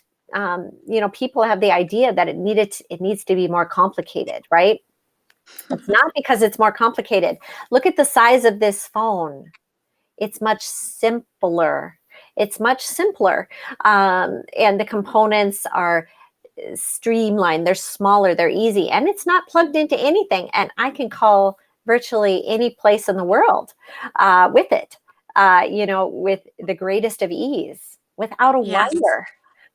people have the idea that it needs to be more complicated, right? It's not because it's more complicated. Look at the size of this phone. It's much simpler. It's much simpler. And the components are streamlined. They're smaller. They're easy. And it's not plugged into anything. And I can call virtually any place in the world with it, with the greatest of ease, without a Yes. wire,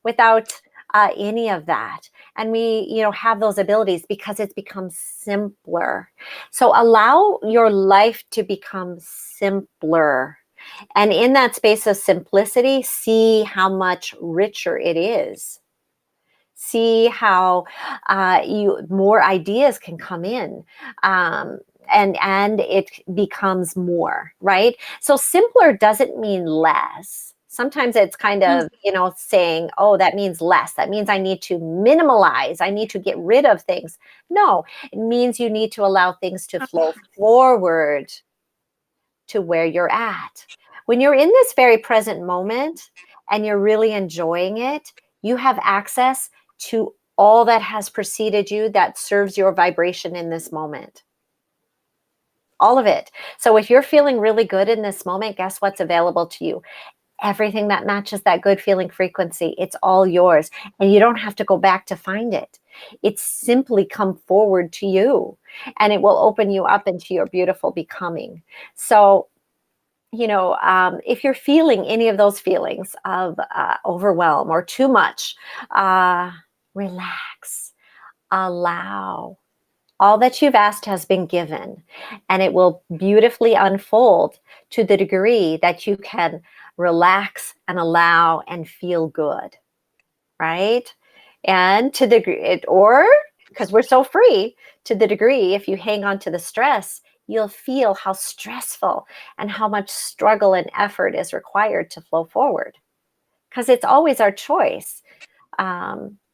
without any of that. And we, have those abilities because it's become simpler. So allow your life to become simpler. And in that space of simplicity, see how much richer it is. See how you more ideas can come in, and it becomes more, right? So simpler doesn't mean less. Sometimes it's kind Mm. of, saying, oh, that means less. That means I need to minimalize. I need to get rid of things. No, it means you need to allow things to flow forward to where you're at. When you're in this very present moment and you're really enjoying it, you have access to all that has preceded you that serves your vibration in this moment. All of it. So if you're feeling really good in this moment, guess what's available to you? Everything that matches that good feeling frequency. It's all yours. And you don't have to go back to find it. It's simply come forward to you, and it will open you up into your beautiful becoming. So if you're feeling any of those feelings of overwhelm or too much, relax, allow. All that you've asked has been given, and it will beautifully unfold to the degree that you can relax and allow and feel good, right? And to the degree, or because we're so free, to the degree, if you hang on to the stress, you'll feel how stressful and how much struggle and effort is required to flow forward, because it's always our choice.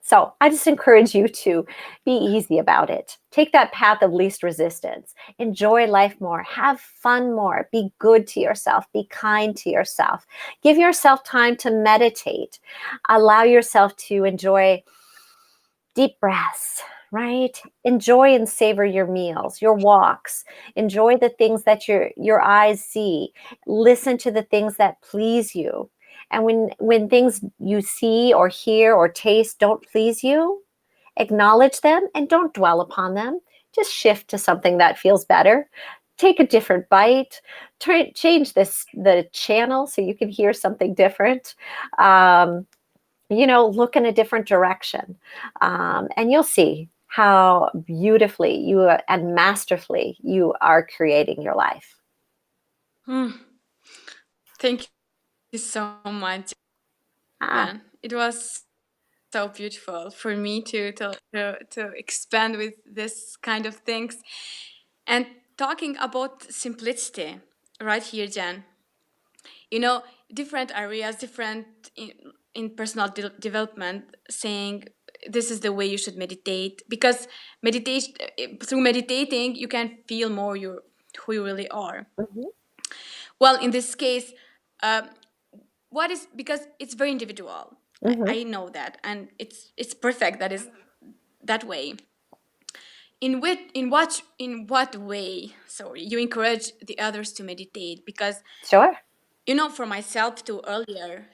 So I just encourage you to be easy about it. Take that path of least resistance. Enjoy life more. Have fun more. Be good to yourself. Be kind to yourself. Give yourself time to meditate. Allow yourself to enjoy deep breaths, right? Enjoy and savor your meals, your walks. Enjoy the things that your eyes see. Listen to the things that please you. And when things you see or hear or taste don't please you, acknowledge them and don't dwell upon them. Just shift to something that feels better. Take a different bite. Change the channel so you can hear something different. look in a different direction. And you'll see how beautifully and masterfully you are creating your life. Hmm. Thank you so much, Jen. It was Ah, so beautiful for me to expand with this kind of things. And talking about simplicity right here, Jen. Different areas, different in personal development, saying this is the way you should meditate, because meditation, through meditating you can feel more who you really are. mhm, Well, in this case, um, what is, because it's very individual. mhm, I know that, and it's perfect that is that way. In what way, sorry, you encourage the others to meditate? Because sure. for myself too, earlier,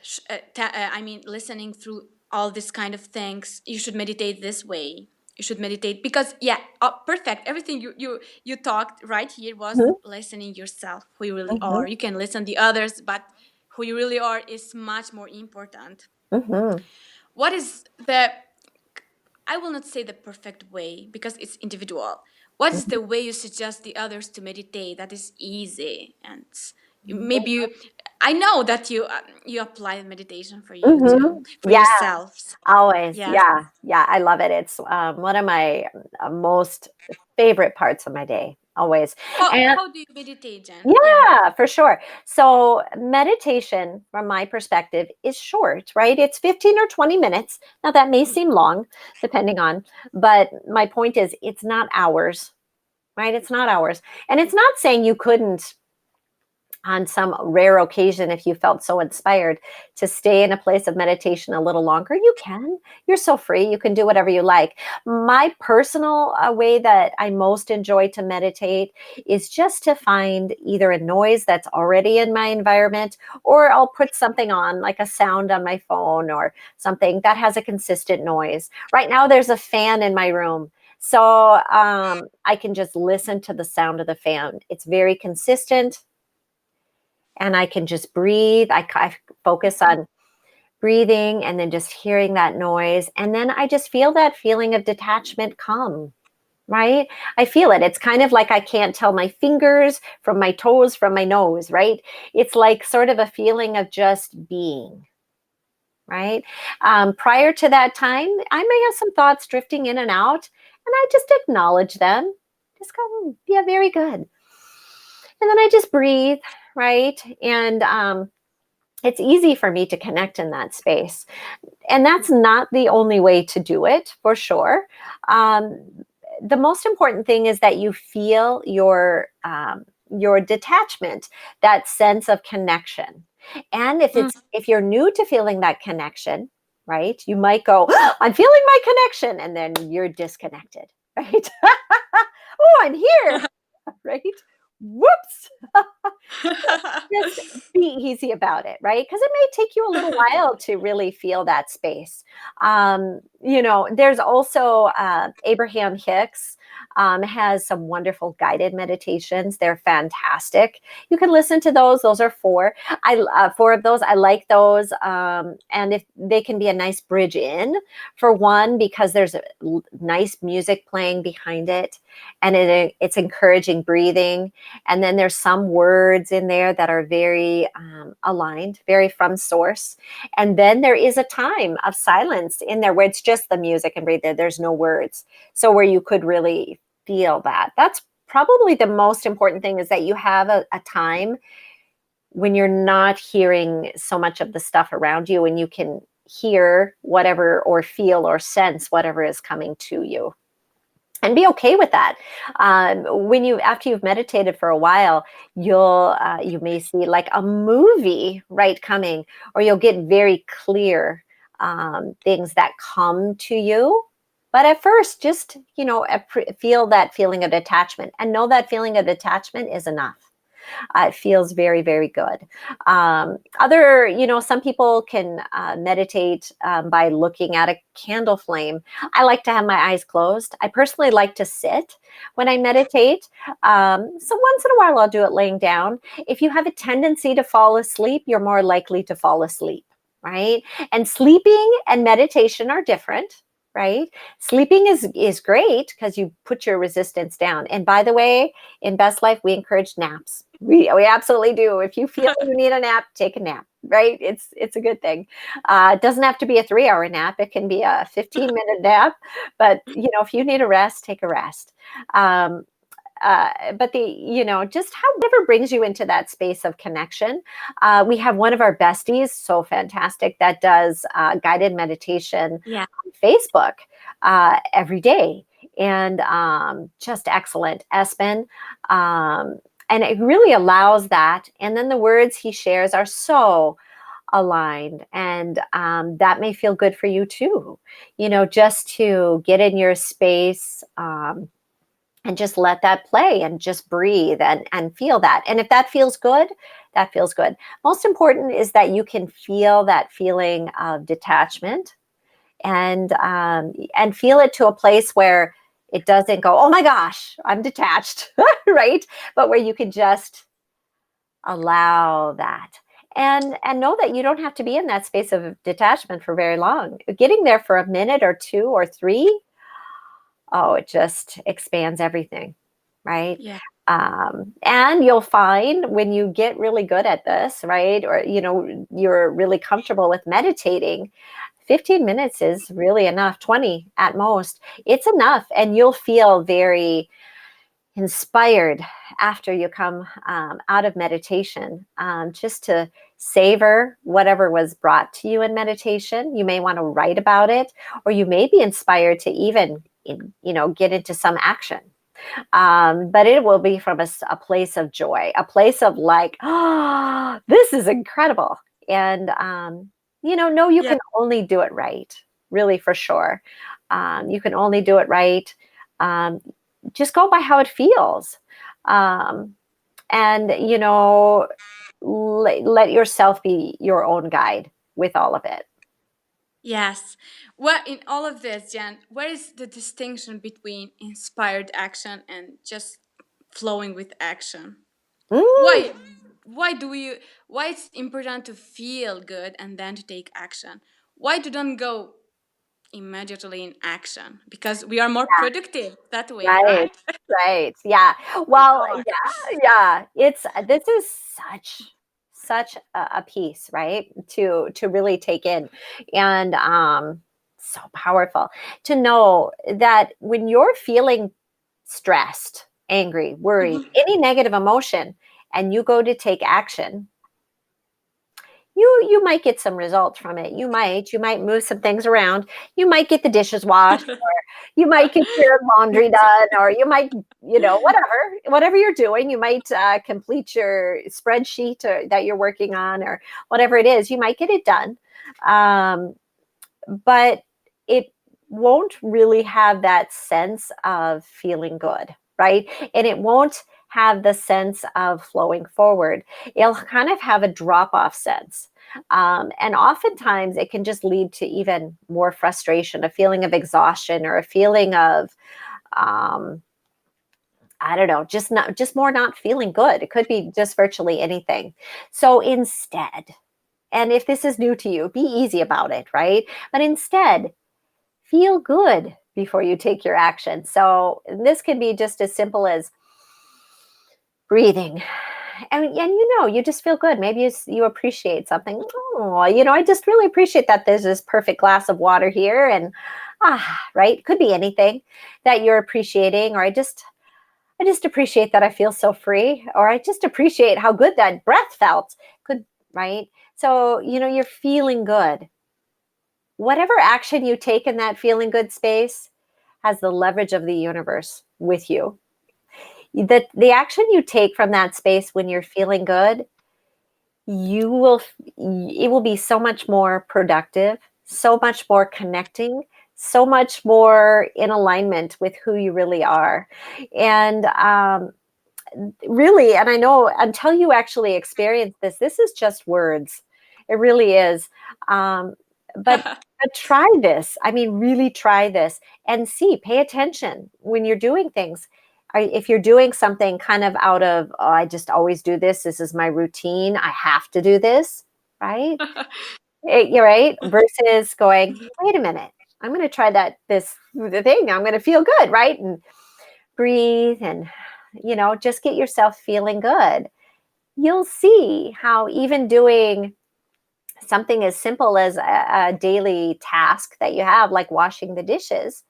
I mean, listening through all this kind of things, you should meditate this way. You should meditate because, yeah, perfect. Everything you talked right here was Mhm, listening yourself, who you really mhm, are. You can listen the others, but who you really are is much more important. mhm, What is the, I will not say the perfect way because it's individual. What is mhm, the way you suggest the others to meditate that is easy, and maybe I know that you apply meditation for you too, mhm. for Yeah, yourselves. always. Yes. Yeah, yeah. I love it. It's one of my most favorite parts of my day. Always. And How do you meditate, Jen? Yeah. yeah, for sure. So, meditation, from my perspective, is short, right? It's 15 or 20 minutes. Now, that may seem long, depending on, but my point is, it's not hours, right? It's not hours. And it's not saying you couldn't, on some rare occasion, if you felt so inspired to stay in a place of meditation a little longer, you can. You're so free. You can do whatever you like. My personal way that I most enjoy to meditate is just to find either a noise that's already in my environment, or I'll put something on, like a sound on my phone or something that has a consistent noise. Right now, there's a fan in my room. So I can just listen to the sound of the fan. It's very consistent, and I can just breathe. I focus on breathing and then just hearing that noise. And then I just feel that feeling of detachment come, right? I feel it. It's kind of like I can't tell my fingers from my toes from my nose, right? It's like sort of a feeling of just being, right? Prior to that time, I may have some thoughts drifting in and out, and I just acknowledge them. Just go, yeah, very good. And then I just breathe, right? And it's easy for me to connect in that space. And that's not the only way to do it, for sure. Um, the most important thing is that you feel your detachment, that sense of connection. And Mm. if you're new to feeling that connection, right, you might go, I'm feeling my connection, and then you're disconnected, right? Oh, I'm here, right? Whoops. Just be easy about it, right? Because it may take you a little while to really feel that space. There's also Abraham Hicks has some wonderful guided meditations. They're fantastic. You can listen to those. Those are four. Four of those. I like those, and if they can be a nice bridge in, for one, because there's nice music playing behind it, and it's encouraging breathing. And then there's some words in there that are very aligned, very from source. And then there is a time of silence in there where it's just the music and breathe there. There's no words. So where you could really feel that. That's probably the most important thing, is that you have a time when you're not hearing so much of the stuff around you, and you can hear whatever, or feel or sense whatever is coming to you, and be okay with that. When you After you've meditated for a while, you may see like a movie, right, coming, or you'll get very clear things that come to you. But at first, just feel that feeling of detachment, and know that feeling of detachment is enough. It feels very, very good. Some people can meditate by looking at a candle flame. I like to have my eyes closed. I personally like to sit when I meditate. So once in a while, I'll do it laying down. If you have a tendency to fall asleep, you're more likely to fall asleep. right? And sleeping and meditation are different, right? Sleeping is great because you put your resistance down. And by the way, in Best Life, we encourage naps. We absolutely do. If you feel you need a nap, take a nap, right? It's a good thing. It doesn't have to be a 3 hour nap. It can be a 15-minute nap. But if you need a rest, take a rest. Um, but just whatever brings you into that space of connection. We have one of our besties, so fantastic, that does guided meditation Yeah. on Facebook every day. And just excellent, Espen. And it really allows that. And then the words he shares are so aligned. And that may feel good for you too, just to get in your space. And just let that play and just breathe and feel that. And if that feels good, that feels good. Most important is that you can feel that feeling of detachment and feel it to a place where it doesn't go, oh my gosh, I'm detached, right? But where you can just allow that. And know that you don't have to be in that space of detachment for very long. Getting there for a minute or two or three, oh, it just expands everything, right? Yeah. And you'll find when you get really good at this, right? Or, you're really comfortable with meditating, 15 minutes is really enough, 20 at most. It's enough. And you'll feel very inspired after you come out of meditation, just to savor whatever was brought to you in meditation. You may want to write about it, or you may be inspired to even, get into some action. But it will be from a place of joy, a place of like, oh, this is incredible. And, no, you Yeah. can only do it right, really, for sure. You can only do it right. Um, just go by how it feels. Um, and, let yourself be your own guide with all of it. Yes. What in all of this, Jen, what is the distinction between inspired action and just flowing with action? Mm, Why do we why it's important to feel good and then to take action? Why to don't go immediately in action? Because we are more productive that way, right, right? right. Yeah. Well, yeah, yeah. This is such a piece, right? To really take in. And so powerful to know that when you're feeling stressed, angry, worried, any negative emotion, and you go to take action, you might get some results from it. You might move some things around. You might get the dishes washed, or you might get your laundry done, or you might, whatever you're doing, you might complete your spreadsheet that you're working on, or whatever it is, you might get it done. Um, but it won't really have that sense of feeling good, right? And it won't have the sense of flowing forward. It'll kind of have a drop off sense. And oftentimes it can just lead to even more frustration, a feeling of exhaustion, or a feeling of, um, I don't know, just more not feeling good. It could be just virtually anything. So instead, and if this is new to you, be easy about it, right? But instead, feel good before you take your action. So this can be just as simple as breathing. And you just feel good. Maybe you appreciate something. Oh, I just really appreciate that there's this perfect glass of water here. And right. Could be anything that you're appreciating, or I just appreciate that I feel so free, or I just appreciate how good that breath felt. Could, right? So, you're feeling good. Whatever action you take in that feeling good space has the leverage of the universe with you. The action you take from that space when you're feeling good, it will be so much more productive, so much more connecting, so much more in alignment with who you really are. And really, and I know until you actually experience this is just words. It really is. Um, but try this. I mean, really try this and see, pay attention when you're doing things. If you're doing something kind of out of, I just always do this. This is my routine. I have to do this, right? You're right. Versus going, wait a minute, I'm going to try the thing. I'm going to feel good, right? And breathe and, just get yourself feeling good. You'll see how even doing something as simple as a daily task that you have, like washing the dishes,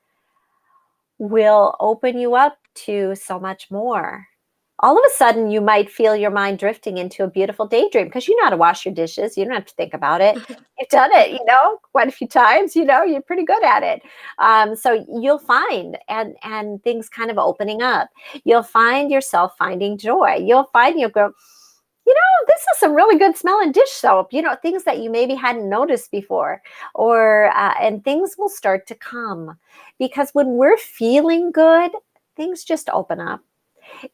will open you up to so much more. All of a sudden, you might feel your mind drifting into a beautiful daydream because you know how to wash your dishes. You don't have to think about it. You've done it, quite a few times. You're pretty good at it. So you'll find and things kind of opening up. You'll find yourself finding joy. You'll go, this is some really good smelling dish soap. Things that you maybe hadn't noticed before, and things will start to come because when we're feeling good, things just open up.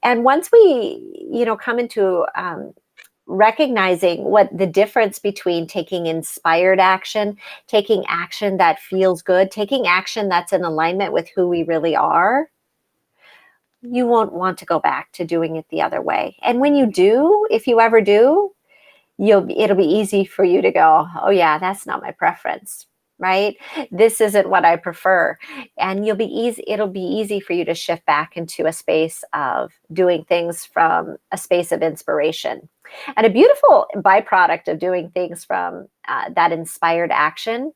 And once we, come into recognizing what the difference between taking inspired action, taking action that feels good, taking action that's in alignment with who we really are, you won't want to go back to doing it the other way. And when you do, if you ever do, it'll be easy for you to go, oh yeah, that's not my preference, right? This isn't what I prefer. And it'll be easy for you to shift back into a space of doing things from a space of inspiration. And a beautiful byproduct of doing things from that inspired action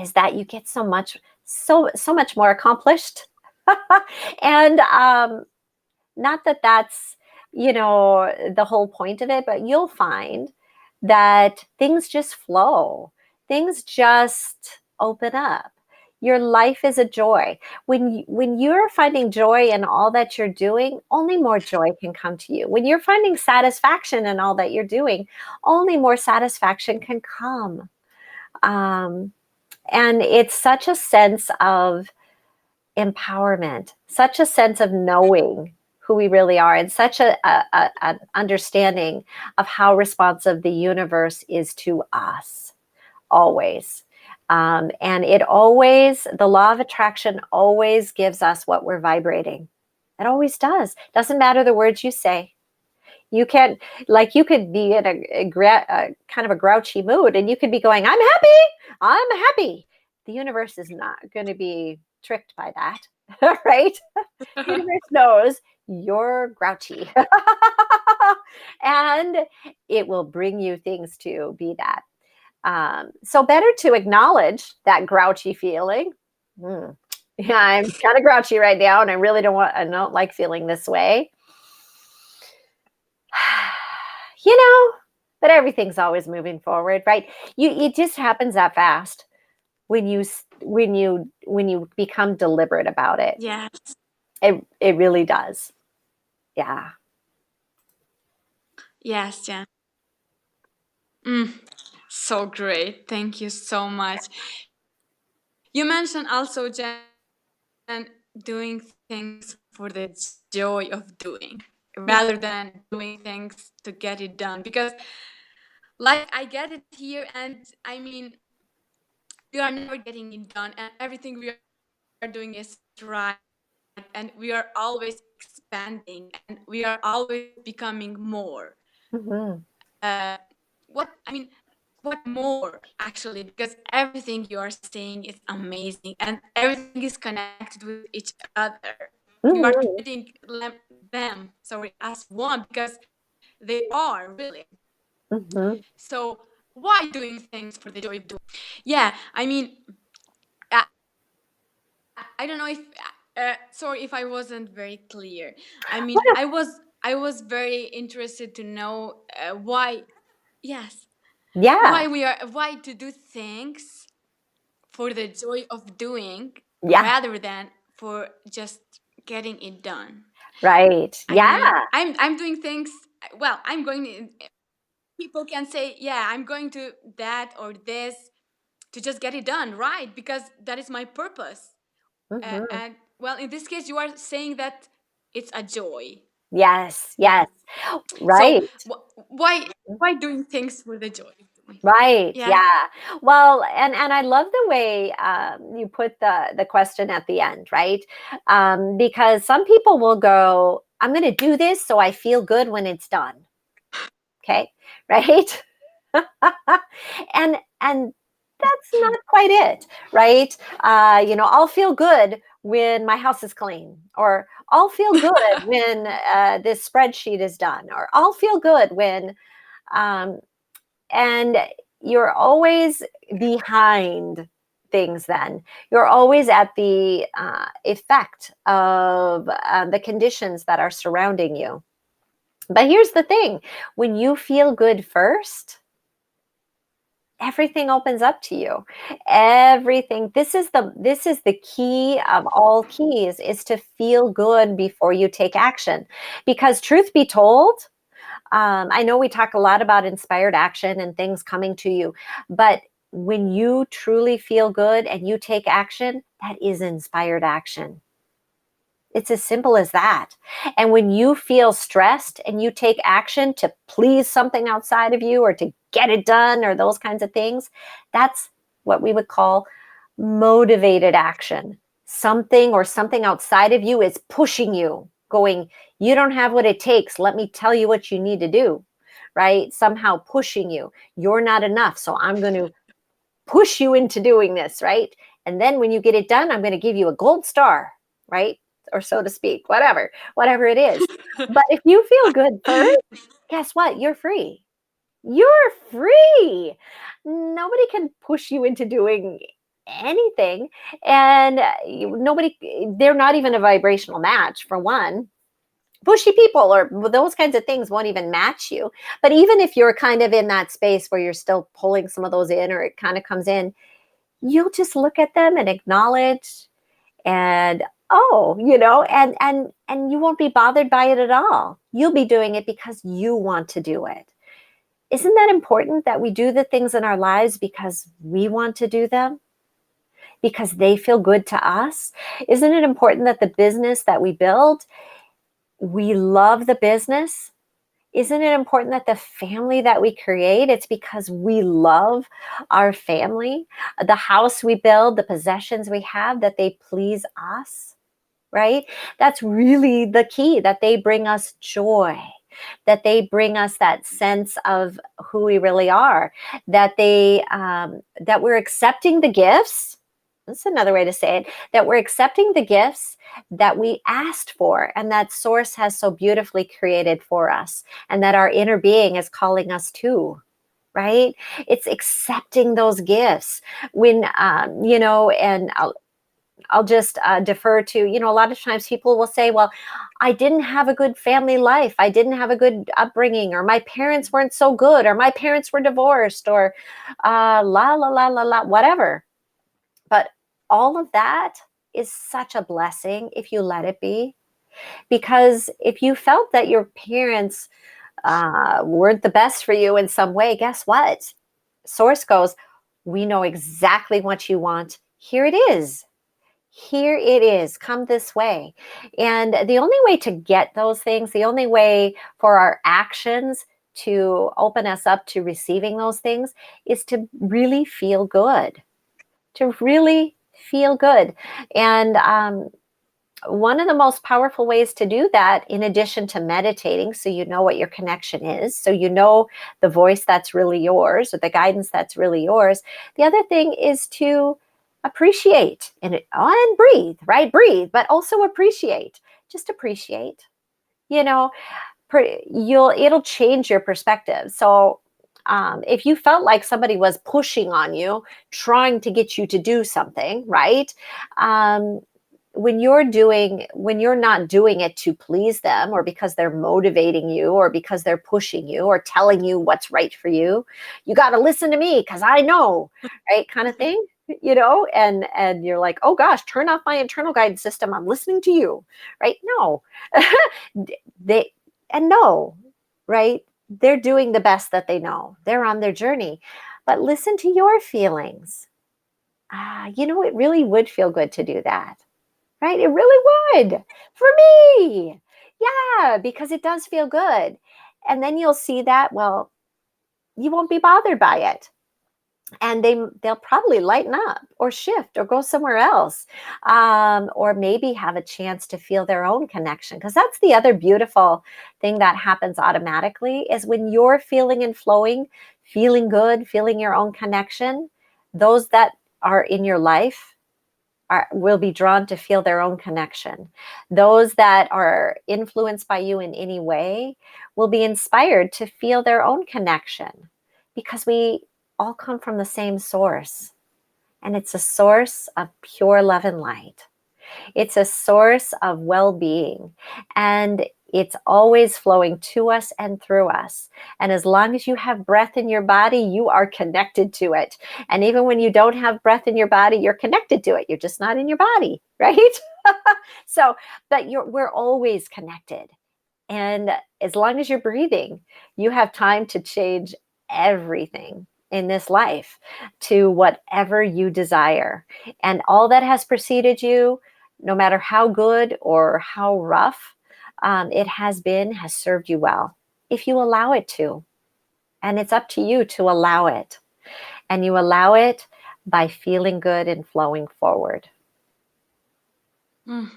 is that you get so much more accomplished. And not that that's, the whole point of it, but you'll find that things just flow. Things just open up. Your life is a joy. When you're finding joy in all that you're doing, only more joy can come to you. When you're finding satisfaction in all that you're doing, only more satisfaction can come. Um, and it's such a sense of empowerment, such a sense of knowing who we really are, and such an understanding of how responsive the universe is to us always. And the law of attraction always gives us what we're vibrating. It always does. Doesn't matter the words you say. You can't, like, you could be in a kind of a grouchy mood and you could be going, I'm happy. The universe is not going to be tricked by that, right? The universe knows you're grouchy and it will bring you things to be that. So better to acknowledge that grouchy feeling. Yeah, I'm kind of grouchy right now and I don't like feeling this way. you know, but everything's always moving forward, right? It just happens that fast when you become deliberate about it. Yes. It really does. Yeah. Yes. Yeah. Mm, so great. Thank you so much. You mentioned also, Jen, doing things for the joy of doing rather than doing things to get it done. Because, like, I get it here, and I mean, we are never getting it done, and everything we are doing is right, and we are always expanding, and we are always becoming more. Mm-hmm. What more actually? Because everything you are saying is amazing, and everything is connected with each other. You are treating Mm-hmm. them, sorry, as one because they are really. Mm-hmm. So why doing things for the joy of doing? Yeah, I mean, I don't know if sorry if I wasn't very clear. I mean, Well, I was very interested to know why. Yes, yeah. why to do things for the joy of doing Yeah. rather than for just getting it done. Right. I Yeah. mean, I'm doing things. Well, I'm going. People can say, yeah, I'm going to that or this to just get it done, right? Because that is my purpose. Mm-hmm. And well, in this case, you are saying that it's a joy. Yes. Yeah. Yes. So Right. why doing things for the joy of doing? Right. Yeah. Yeah. Well, and I love the way you put the question at the end, right? Because some people will go, "I'm going to do this so I feel good when it's done." Okay, right? And that's not quite it, right? I'll feel good when my house is clean, or I'll feel good when this spreadsheet is done, or I'll feel good when, um, and you're always behind things. Then you're always at the effect of the conditions that are surrounding you. But here's the thing: when you feel good first, everything opens up to you. Everything. This is the key of all keys, is to feel good before you take action. Because truth be told, I know we talk a lot about inspired action and things coming to you, but when you truly feel good and you take action, that is inspired action. It's as simple as that. And when you feel stressed and you take action to please something outside of you, or to get it done, or those kinds of things, that's what we would call motivated action. Something outside of you is pushing you, going, you don't have what it takes. Let me tell you what you need to do, right? Somehow pushing you. You're not enough. So I'm going to push you into doing this, right? And then when you get it done, I'm going to give you a gold star, right? Or so to speak, whatever it is. But if you feel good first, guess what? You're free. You're free. Nobody can push you into doing anything. And nobody, they're not even a vibrational match, for one. Pushy people or those kinds of things won't even match you. But even if you're kind of in that space where you're still pulling some of those in, or it kind of comes in, you'll just look at them and acknowledge, and and you won't be bothered by it at all. You'll be doing it because you want to do it. Isn't that important, that we do the things in our lives because we want to do them, because they feel good to us? Isn't it important that the business that we build, we love the business? Isn't it important that the family that we create, it's because we love our family? The house we build, the possessions we have, that they please us, right? That's really the key, that they bring us joy, that they bring us that sense of who we really are, that we're accepting the gifts. That's another way to say it, that we're accepting the gifts that we asked for, and that source has so beautifully created for us, and that our inner being is calling us to, right? It's accepting those gifts. When and I'll just defer to, a lot of times people will say, well, I didn't have a good family life, I didn't have a good upbringing, or my parents weren't so good, or my parents were divorced, or la la la la la, whatever. But all of that is such a blessing if you let it be. Because if you felt that your parents weren't the best for you in some way, guess what? Source goes, we know exactly what you want. Here it is. Here it is. Come this way. And the only way to get those things, the only way for our actions to open us up to receiving those things, is to really feel good. To really feel good. And one of the most powerful ways to do that, in addition to meditating, so you know what your connection is, so you know the voice that's really yours, or the guidance that's really yours, the other thing is to appreciate and breathe, right? Breathe, but also appreciate. Just appreciate. You know, it'll change your perspective. So if you felt like somebody was pushing on you, trying to get you to do something, right? When you're not doing it to please them, or because they're motivating you, or because they're pushing you, or telling you what's right for you, you got to listen to me because I know, right? Kind of thing. And you're like, oh gosh, turn off my internal guidance system, I'm listening to you, right? No. they and no, right? They're doing the best that they know, they're on their journey. But listen to your feelings. It really would feel good to do that, right? It really would, for me. Yeah, because it does feel good. And then you'll see that, well, you won't be bothered by it. and they'll probably lighten up or shift or go somewhere else, or maybe have a chance to feel their own connection, because that's the other beautiful thing that happens automatically is when you're feeling and flowing, feeling good, feeling your own connection, those that are in your life will be drawn to feel their own connection. Those that are influenced by you in any way will be inspired to feel their own connection, because we all come from the same source. And it's a source of pure love and light. It's a source of well being. And it's always flowing to us and through us. And as long as you have breath in your body, you are connected to it. And even when you don't have breath in your body, you're connected to it. You're just not in your body, right? So, but we're always connected. And as long as you're breathing, you have time to change everything in this life to whatever you desire. And all that has preceded you, no matter how good or how rough it has served you well, if you allow it to. And it's up to you to allow it. And you allow it by feeling good and flowing forward. Mm.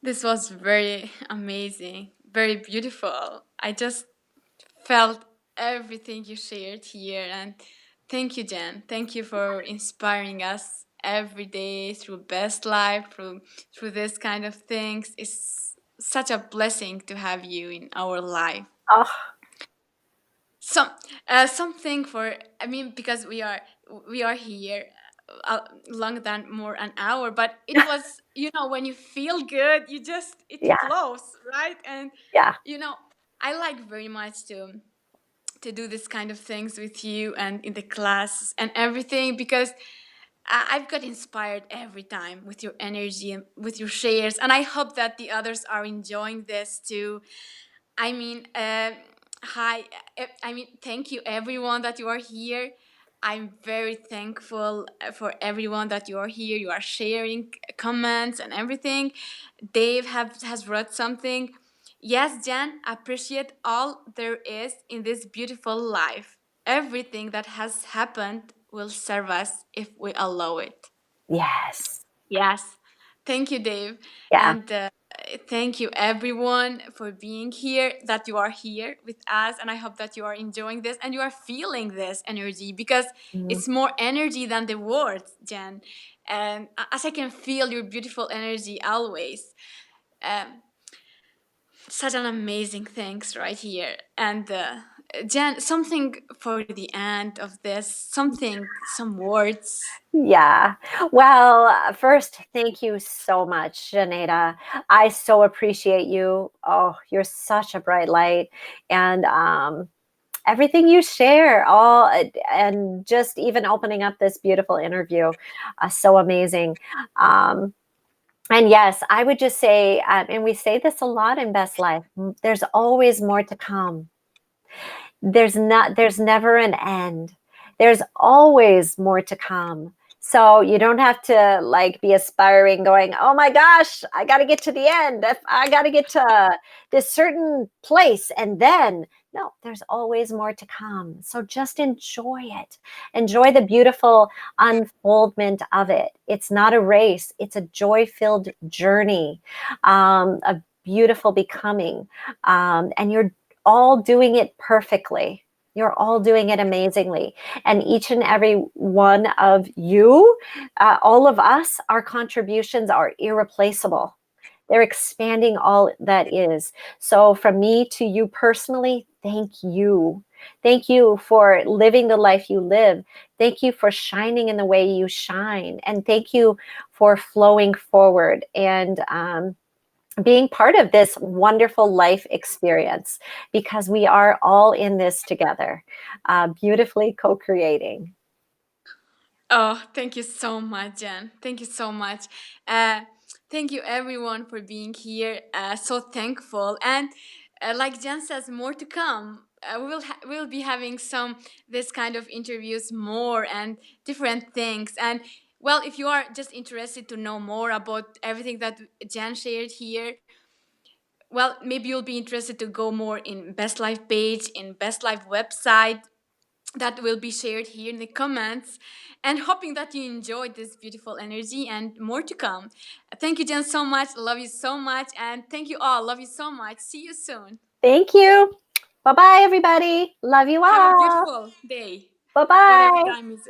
This was very amazing, very beautiful. I just felt everything you shared here. And thank you, Jen. Thank you for inspiring us every day through Best Life, through this kind of things. It's such a blessing to have you in our life. Oh, Some something for, I mean, because we are here longer than more an hour, but it was, when you feel good, it yeah, flows, right? And yeah. you know I like very much to do this kind of things with you and in the class and everything, because I've got inspired every time with your energy and with your shares, and I hope that the others are enjoying this too. I mean, hi. I mean, thank you everyone that you are here. I'm very thankful for everyone that you are here. You are sharing comments and everything. Dave has wrote something. Yes, Jan, appreciate all there is in this beautiful life. Everything that has happened will serve us if we allow it. Yes. Yes. Thank you, Dave. Yeah. And thank you, everyone, for being here, that you are here with us. And I hope that you are enjoying this and you are feeling this energy, because Mhm. it's more energy than the words, Jen. And as I can feel your beautiful energy always. Um, Such an amazing things right here. And Jen, something for the end of this, some words. Yeah. Well, first, thank you so much, Xheneta. I so appreciate you. Oh, you're such a bright light. And everything you share, and just even opening up this beautiful interview, so amazing. Um, and yes, I would just say, and we say this a lot in Best Life, there's always more to come. There's never an end. There's always more to come. So you don't have to like be aspiring going, oh my gosh, I got to get to the end, I got to get to this certain place, and then no, there's always more to come. So just enjoy it. Enjoy the beautiful unfoldment of it. It's not a race, it's a joy filled journey, a beautiful becoming, and you're all doing it perfectly. You're all doing it amazingly. And each and every one of you, all of us, our contributions are irreplaceable. They're expanding all that is. So, from me to you personally, thank you. Thank you for living the life you live. Thank you for shining in the way you shine. And thank you for flowing forward and being part of this wonderful life experience, because we are all in this together, beautifully co-creating. Oh, thank you so much, Jen. Thank you so much. Uh, Thank you, everyone, for being here. So thankful. And like Jen says, more to come. We'll be having some this kind of interviews more and different things. And well, if you are just interested to know more about everything that Jen shared here, well, maybe you'll be interested to go more in Best Life page, in Best Life website. that will be shared here in the comments, and hoping that you enjoyed this beautiful energy and more to come. Thank you, Jen, so much. Love you so much. And thank you all. Love you so much. See you soon. Thank you. Bye bye, everybody. Love you Have a all. beautiful day, Bye whatever bye. time is it.